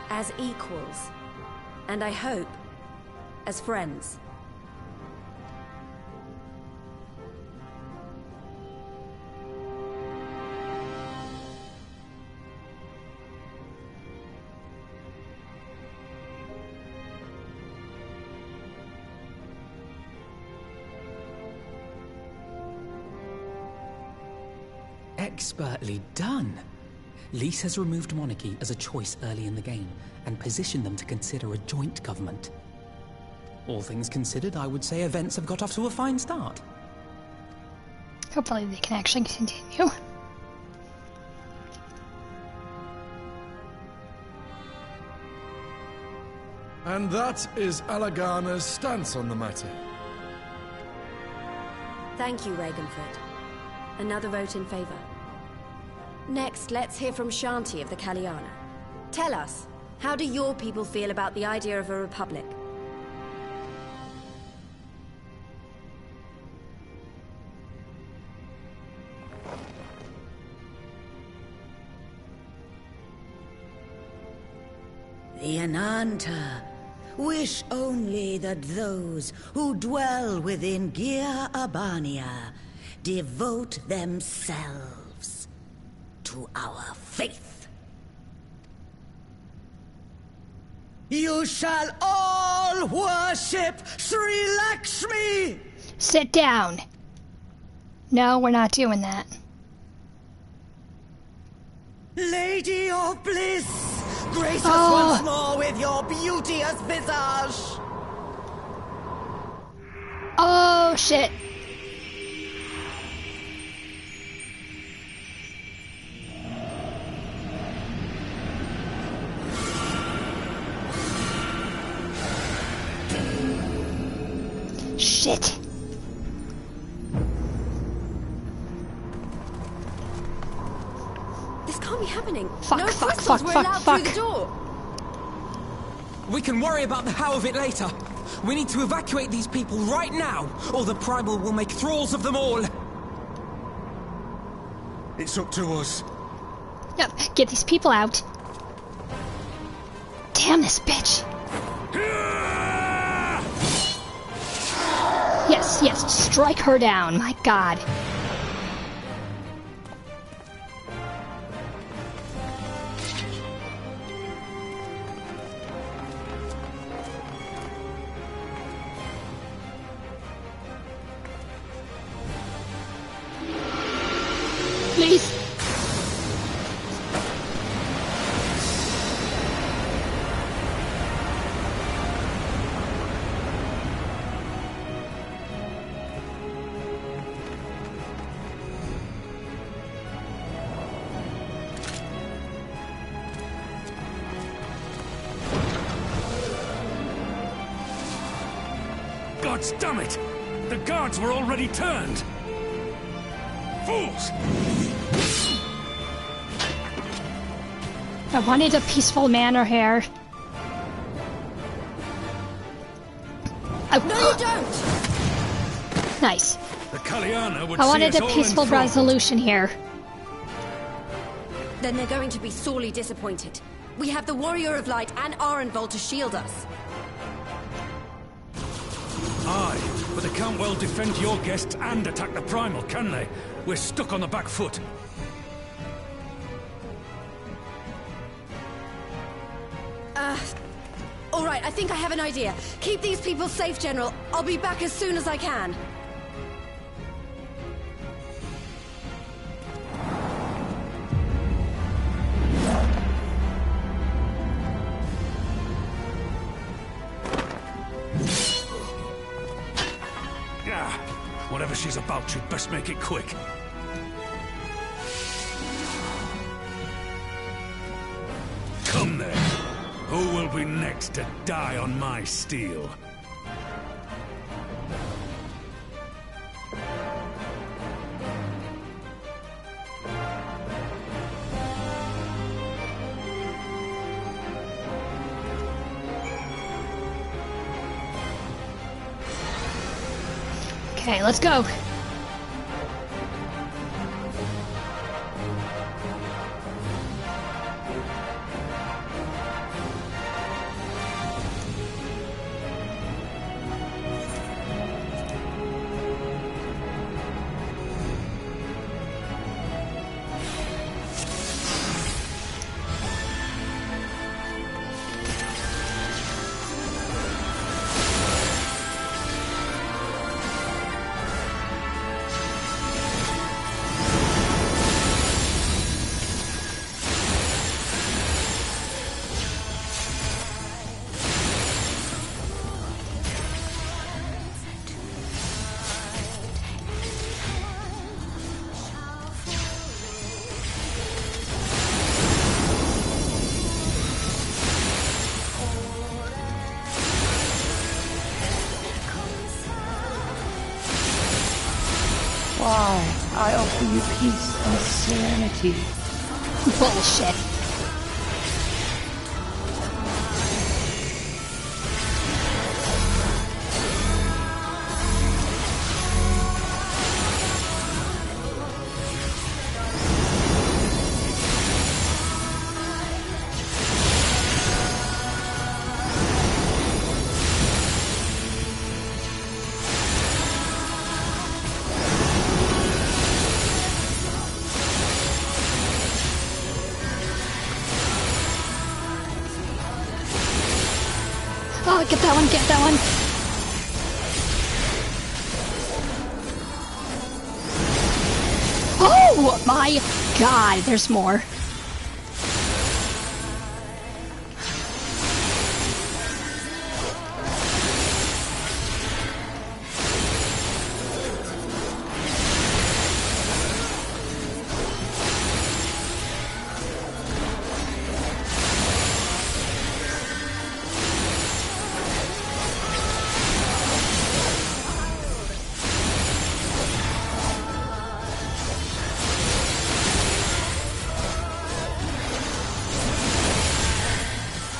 G: as equals, and I hope, as friends.
M: Expertly done. Lys has removed monarchy as a choice early in the game, and positioned them to consider a joint government. All things considered, I would say events have got off to a fine start.
A: Hopefully they can actually continue.
N: And that is Alagana's stance on the matter.
G: Thank you, Ragenford. Another vote in favor. Next, let's hear from Shanti of the Kalyana. Tell us, how do your people feel about the idea of a republic?
B: The Ananta wish only that those who dwell within Gir Abania devote themselves to our faith. You shall all worship Sri Lakshmi!
A: Sit down. No, we're not doing that.
B: Lady of bliss, grace us once more with your beauteous visage!
A: Oh, shit. Shit.
G: This can't be happening.
A: Fuck,
G: no
A: fuck,
G: crystals
A: fuck,
G: were
A: fuck,
G: allowed
A: fuck.
G: through the door.
M: We can worry about the how of it later. We need to evacuate these people right now, or the Primal will make thralls of them all.
C: It's up to us.
A: Yep, get these people out. Damn this bitch. Yes, yes, strike her down. My god. Please.
E: God damn it! The guards were already turned! Fools!
A: I wanted a peaceful manner here.
G: No, you don't!
A: Nice.
E: The Kalyana would
A: I
E: see
A: wanted
E: us
A: a
E: all
A: peaceful
E: enthralled.
A: resolution here.
G: Then they're going to be sorely disappointed. We have the Warrior of Light and Arenvold to shield us.
E: Aye, but they can't well defend your guests and attack the Primal, can they? We're stuck on the back foot.
G: All right, I think I have an idea. Keep these people safe, General. I'll be back as soon as I can.
E: Ah, whatever she's about, she'd best make it quick. Come then. Who will be next to die on my steel?
A: Okay, let's go.
O: you peace and serenity.
A: Bullshit. Oh, get that one, get that one. Oh my god, there's more.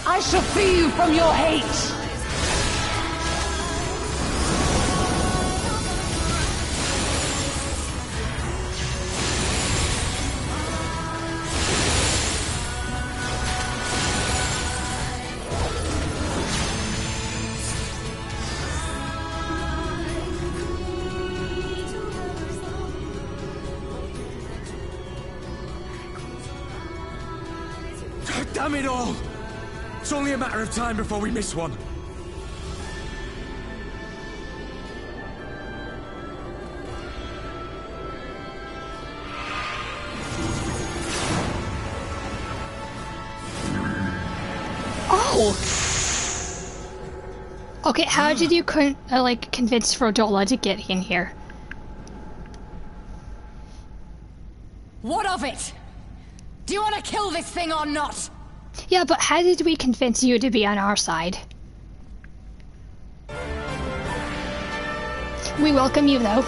O: I shall free you from your hate!
D: Damn it all! It's only a matter of time before we miss one.
A: Oh! Okay, how did you like convince Frodola to get in here?
F: What of it? Do you want to kill this thing or not?
A: Yeah, but how did we convince you to be on our side? We welcome you, though.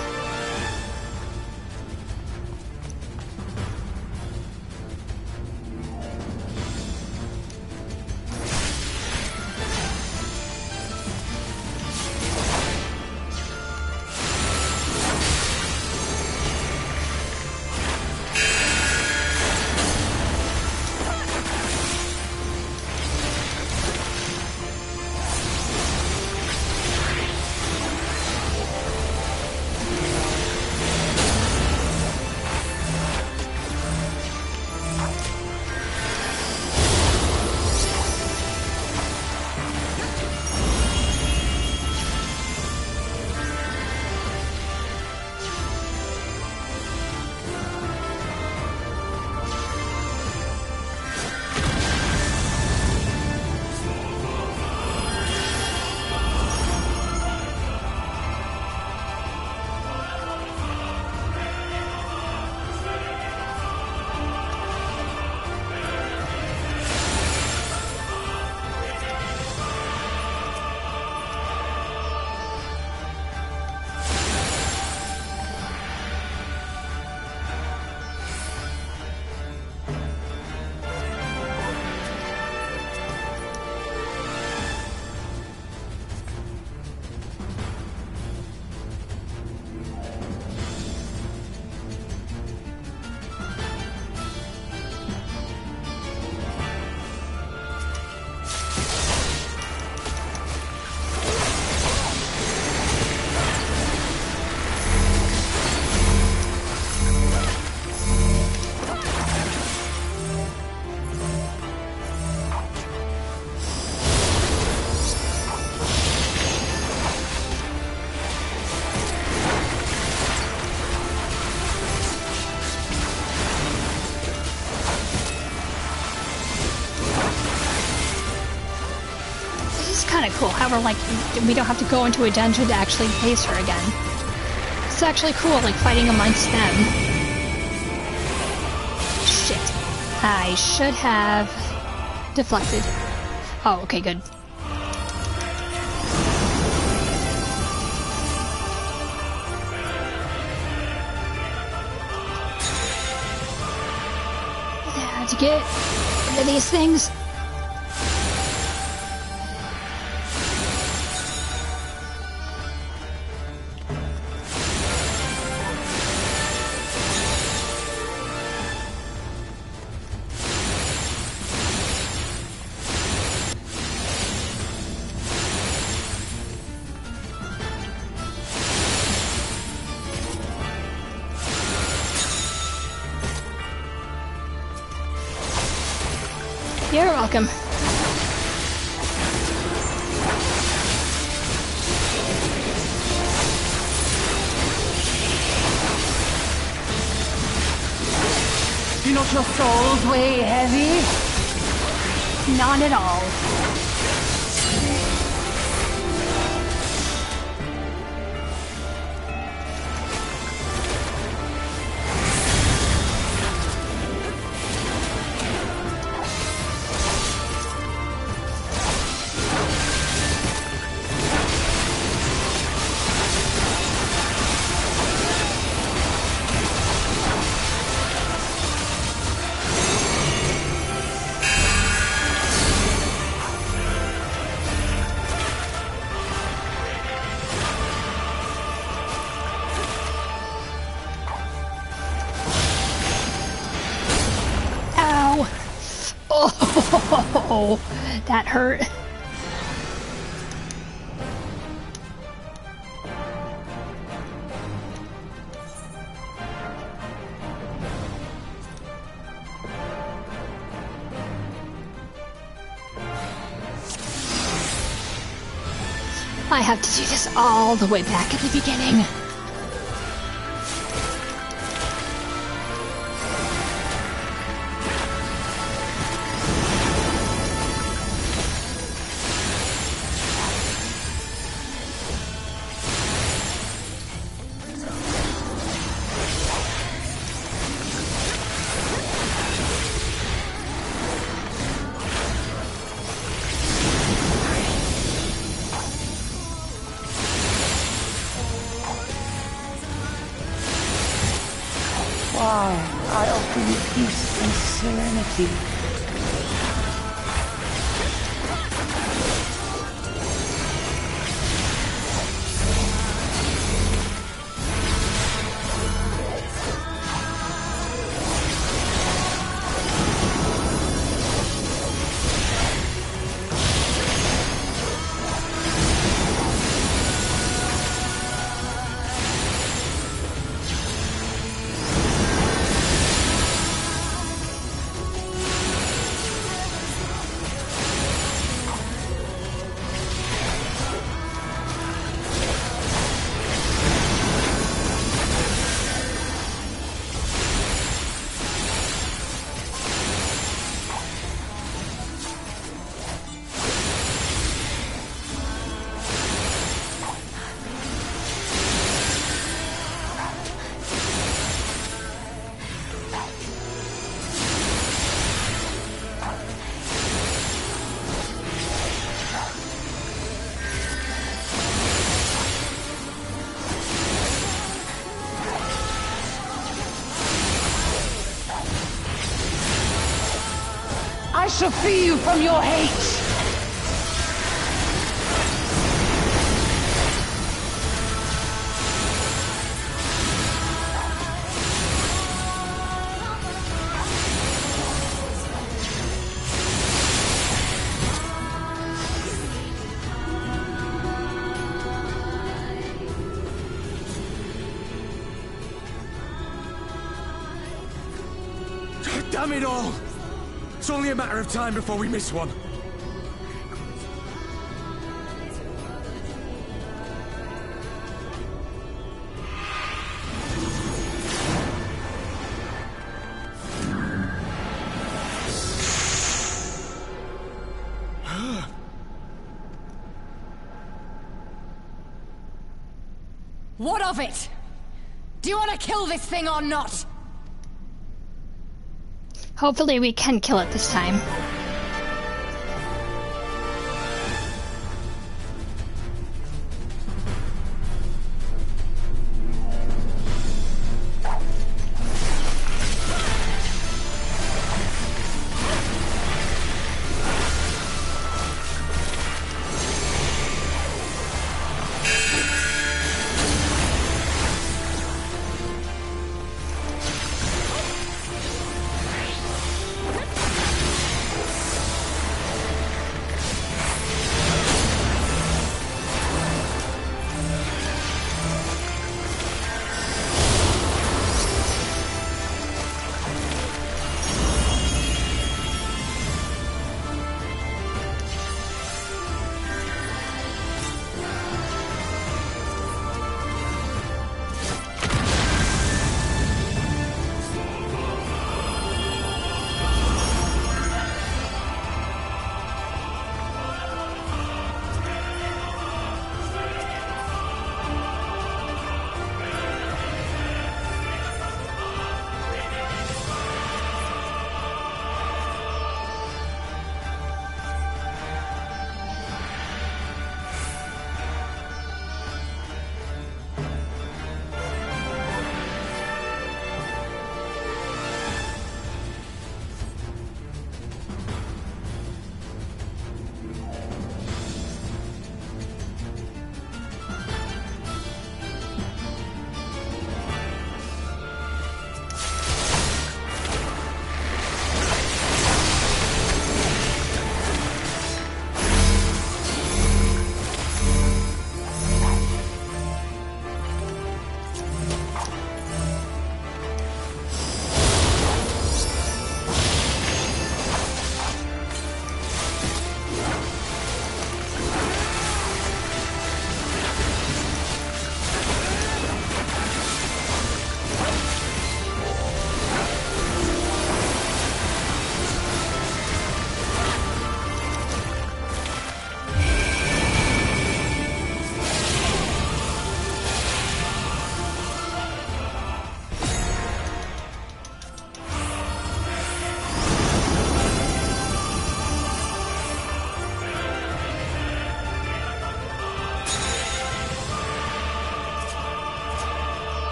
A: Kind of cool how we're like, we don't have to go into a dungeon to actually face her again. It's actually cool, like fighting amongst them. Shit. I should have deflected. Oh, okay, good. to get rid of these things. You're welcome.
O: Do not your souls weigh heavy?
A: Not at all. Oh, that hurt. I have to do this all the way back at the beginning.
O: I offer you peace and serenity. I shall free you from your hate!
C: Damn it all! It's only a matter of time before we miss one.
F: What of it? Do you want to kill this thing or not?
A: Hopefully we can kill it this time.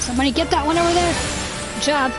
A: Somebody get that one over there. Good job.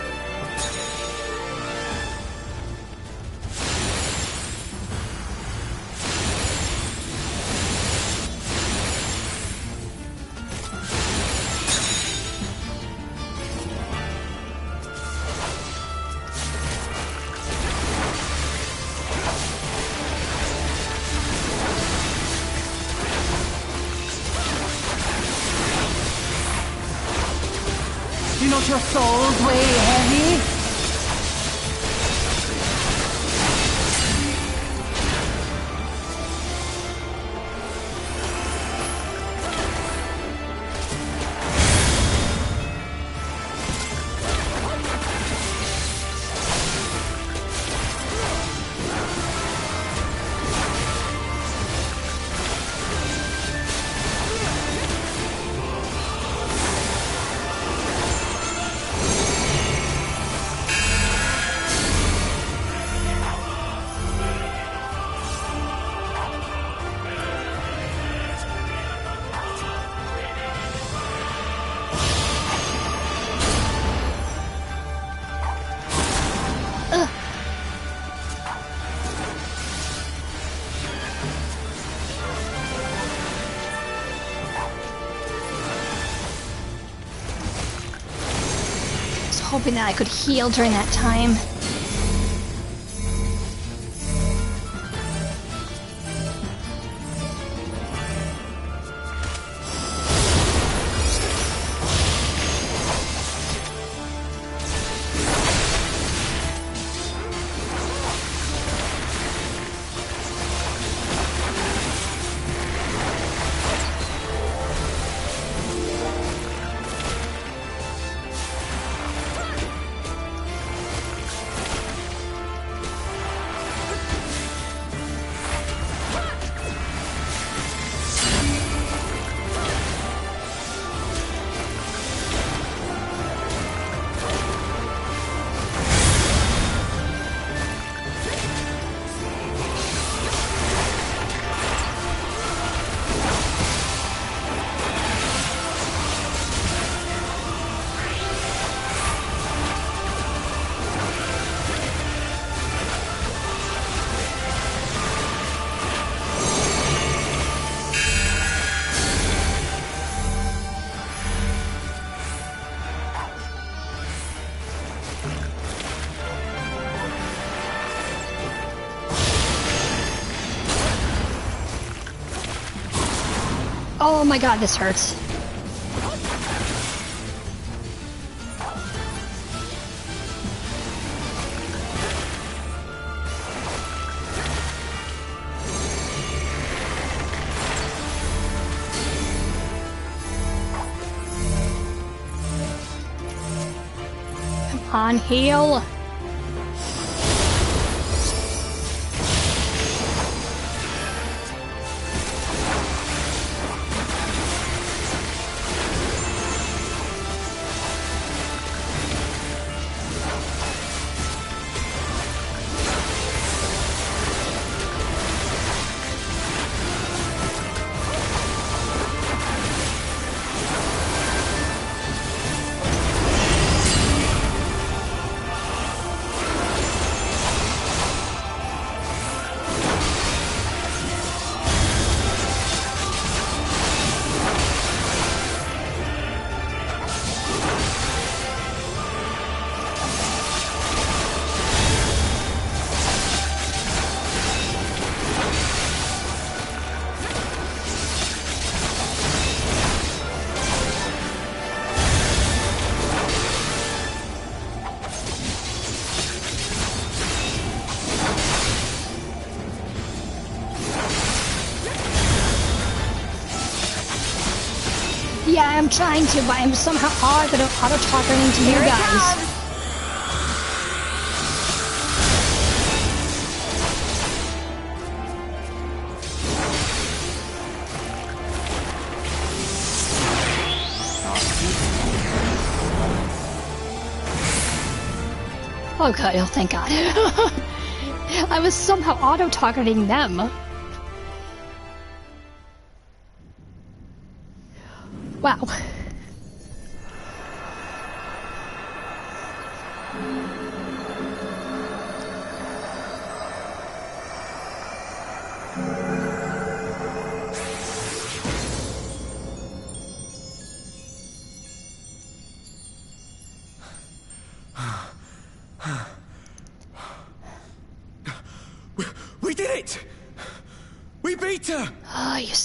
O: Do not your souls weigh heavy?
A: Hoping that I could heal during that time. Oh my god, this hurts. Come on, heal. Yeah, I'm trying to, but I'm somehow auto-talking to you guys. Oh good, oh thank God. I was somehow auto-targeting them. Wow.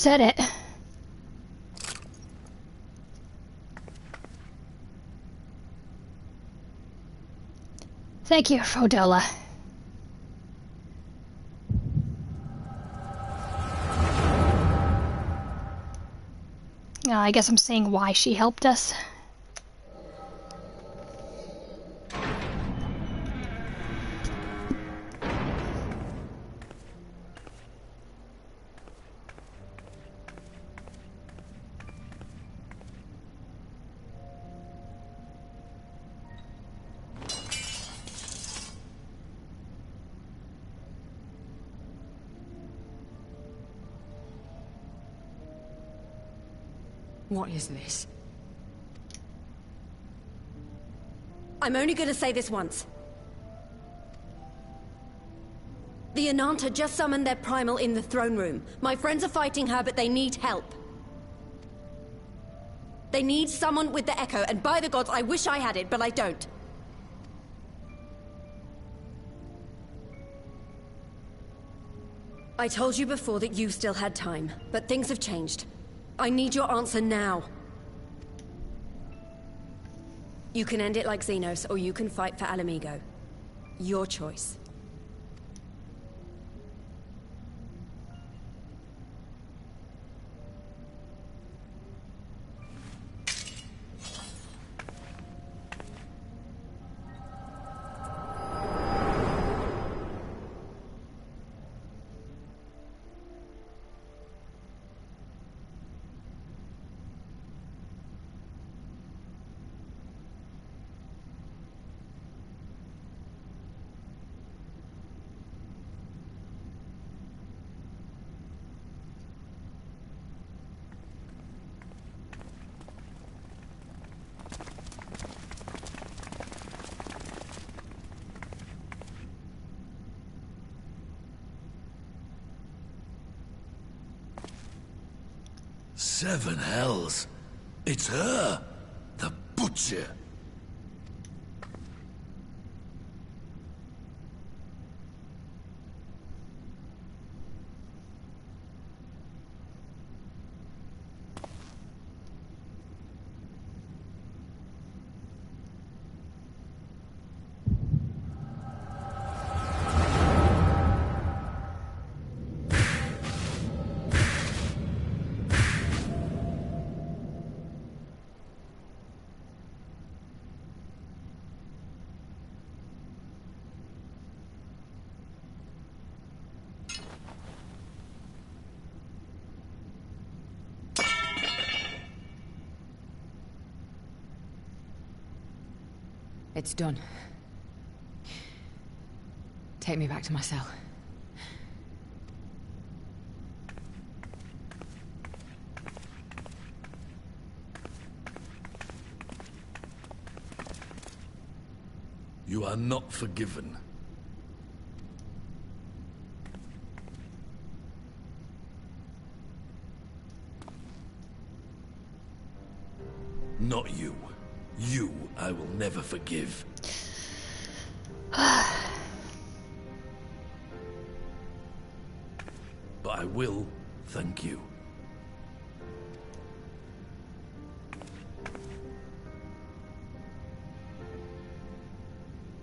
A: said it. Thank you, Frodola. I guess I'm saying why she helped us.
F: What is this?
G: I'm only gonna say this once. The Ananta just summoned their primal in the throne room. My friends are fighting her, but they need help. They need someone with the Echo, and by the gods, I wish I had it, but I don't. I told you before that you still had time, but things have changed. I need your answer now. You can end it like Xenos, or you can fight for Alamigo. Your choice.
L: Seven hells. It's her. The Butcher.
F: It's done. Take me back to my cell.
L: You are not forgiven. Not you. You, I will never forgive. But I will thank you.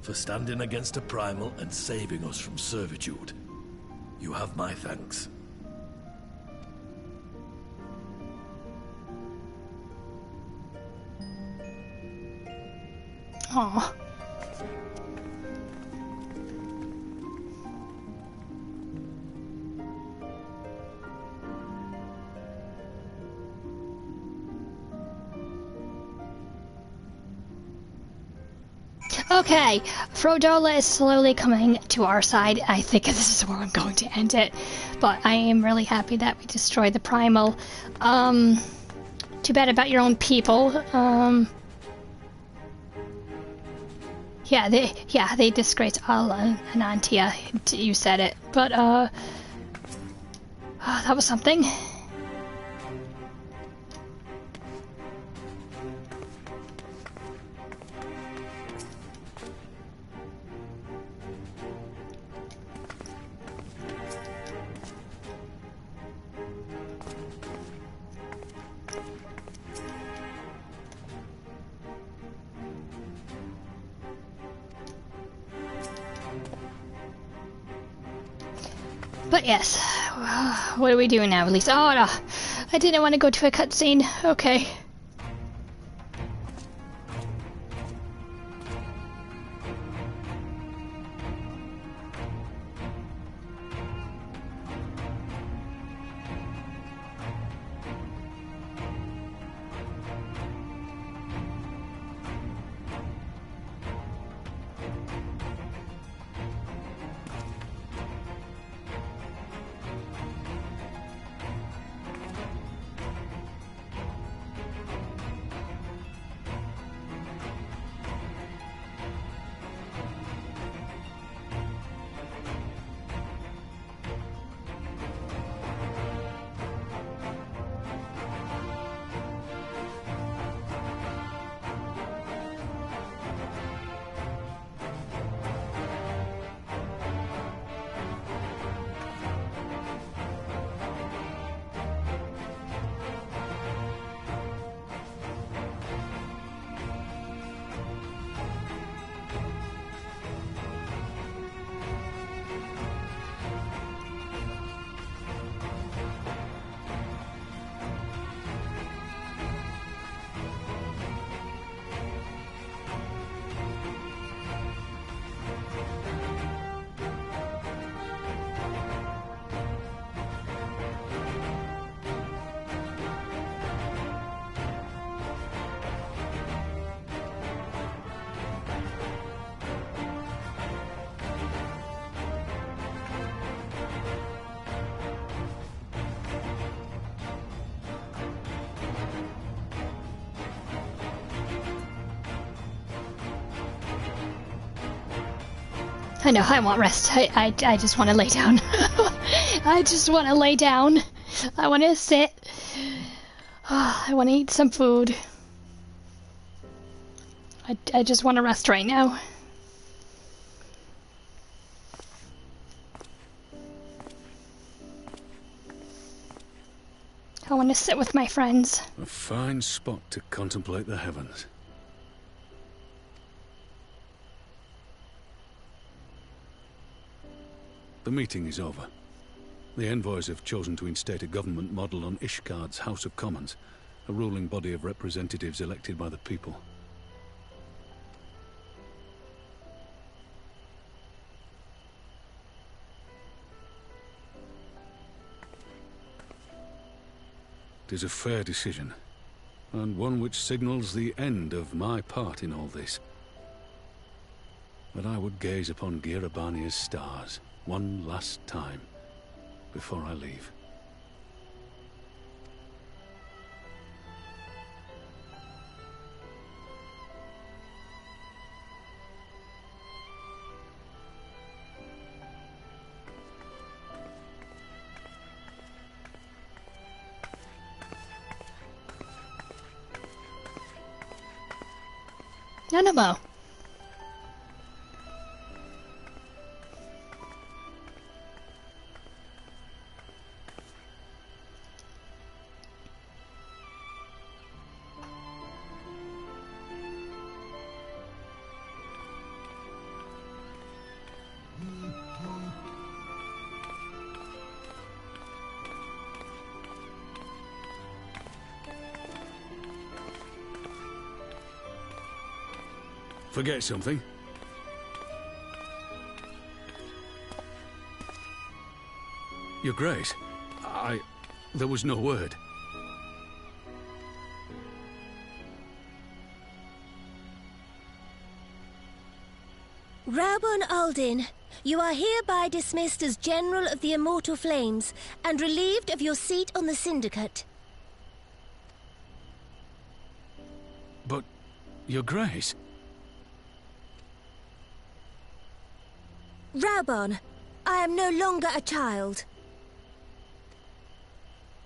L: For standing against a primal and saving us from servitude. You have my thanks.
A: Aww. Okay, Frodola is slowly coming to our side. I think this is where I'm going to end it. But I am really happy that we destroyed the primal. Too bad about your own people. Yeah, they disgrace Anantia. You said it, but oh, that was something. But yes, what are we doing now, Elise? Oh no, I didn't want to go to a cutscene. Okay. I know, I want rest. I just want to lay down. I just want to lay down. I want to sit. Oh, I want to eat some food. I just want to rest right now. I want to sit with my friends.
E: A fine spot to contemplate the heavens. The meeting is over. The envoys have chosen to instate a government model on Ishgard's House of Commons, a ruling body of representatives elected by the people. It is a fair decision, and one which signals the end of my part in all this. But I would gaze upon Girabania's stars one last time before I leave.
A: Nanamo.
E: Forget something? Your Grace, there was no word.
K: Raubon Aldin, you are hereby dismissed as General of the Immortal Flames and relieved of your seat on the Syndicate.
E: But, Your Grace...
K: Raubon, I am no longer a child.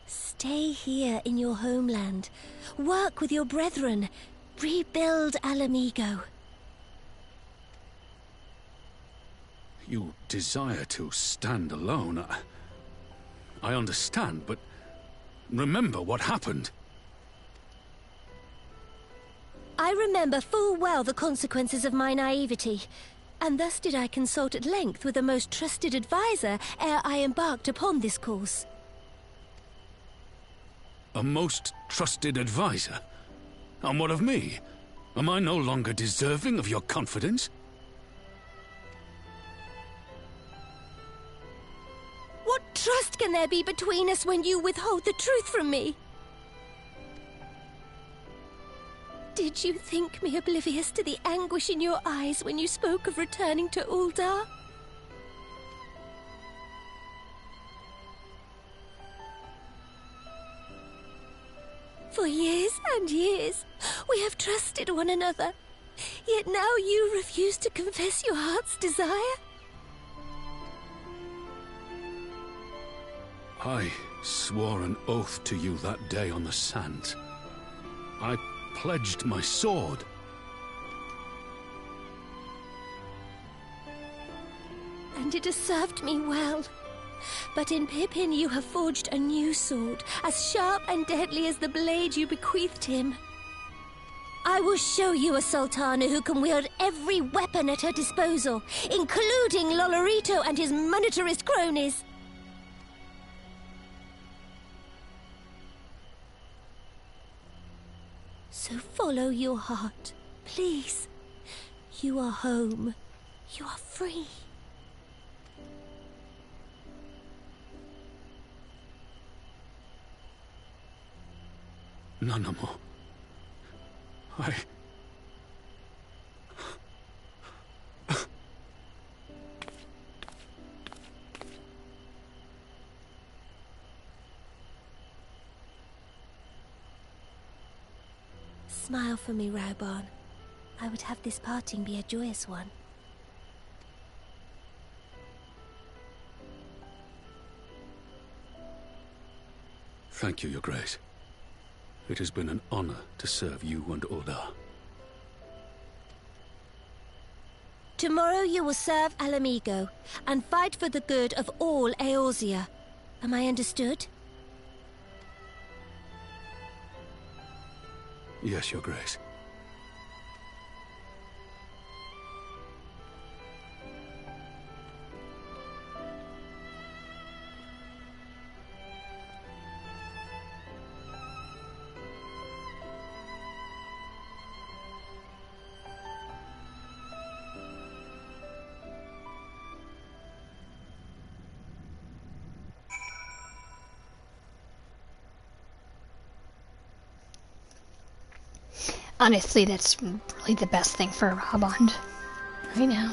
K: Stay here in your homeland. Work with your brethren. Rebuild Alamigo.
E: You desire to stand alone. I understand, but remember what happened.
K: I remember full well the consequences of my naivety. And thus did I consult at length with a most trusted advisor ere I embarked upon this course.
E: A most trusted advisor? And what of me? Am I no longer deserving of your confidence?
K: What trust can there be between us when you withhold the truth from me? Did you think me oblivious to the anguish in your eyes when you spoke of returning to Uldar? For years and years, we have trusted one another. Yet now you refuse to confess your heart's desire?
E: I swore an oath to you that day on the sands. I pledged my sword.
K: And it has served me well. But in Pippin you have forged a new sword, as sharp and deadly as the blade you bequeathed him. I will show you a Sultana who can wield every weapon at her disposal, including Lolorito and his monetarist cronies. So follow your heart, please. You are home. You are free.
E: Nanamo.
K: Smile for me, Raubarn. I would have this parting be a joyous one.
E: Thank you, Your Grace. It has been an honor to serve you and Uldar.
K: Tomorrow you will serve Alamigo and fight for the good of all Eorzea. Am I understood?
E: Yes, Your Grace.
A: Honestly, that's really the best thing for Rabond right now.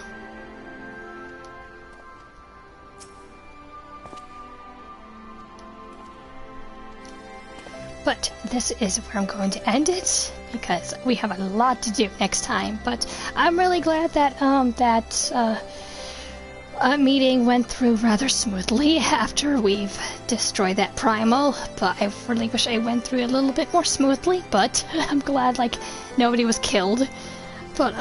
A: But this is where I'm going to end it, because we have a lot to do next time. But I'm really glad that meeting went through rather smoothly after we've destroyed that primal, but I really wish I went through a little bit more smoothly, but I'm glad, like, nobody was killed. But,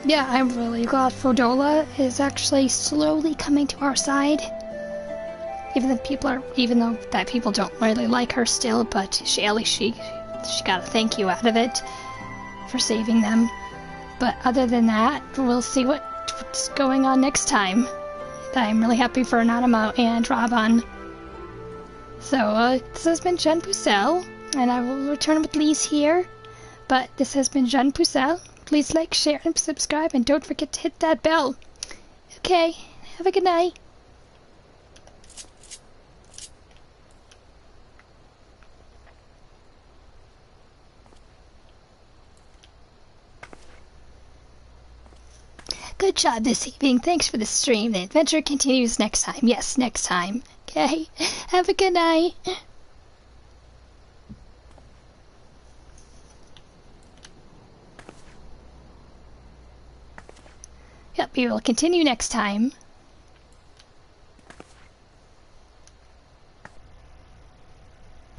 A: yeah, I'm really glad Frodola is actually slowly coming to our side. Even though that people don't really like her still, but at least she got a thank you out of it for saving them. But other than that, we'll see what's going on next time. I'm really happy for Anonimo and Rabon. So, this has been Jean Pucelle, and I will return with Lise here. But this has been Jean Pucelle. Please like, share, and subscribe, and don't forget to hit that bell. Okay, have a good night. Good job this evening. Thanks for the stream. The adventure continues next time. Yes, next time. Okay? Have a good night. Yep, we will continue next time.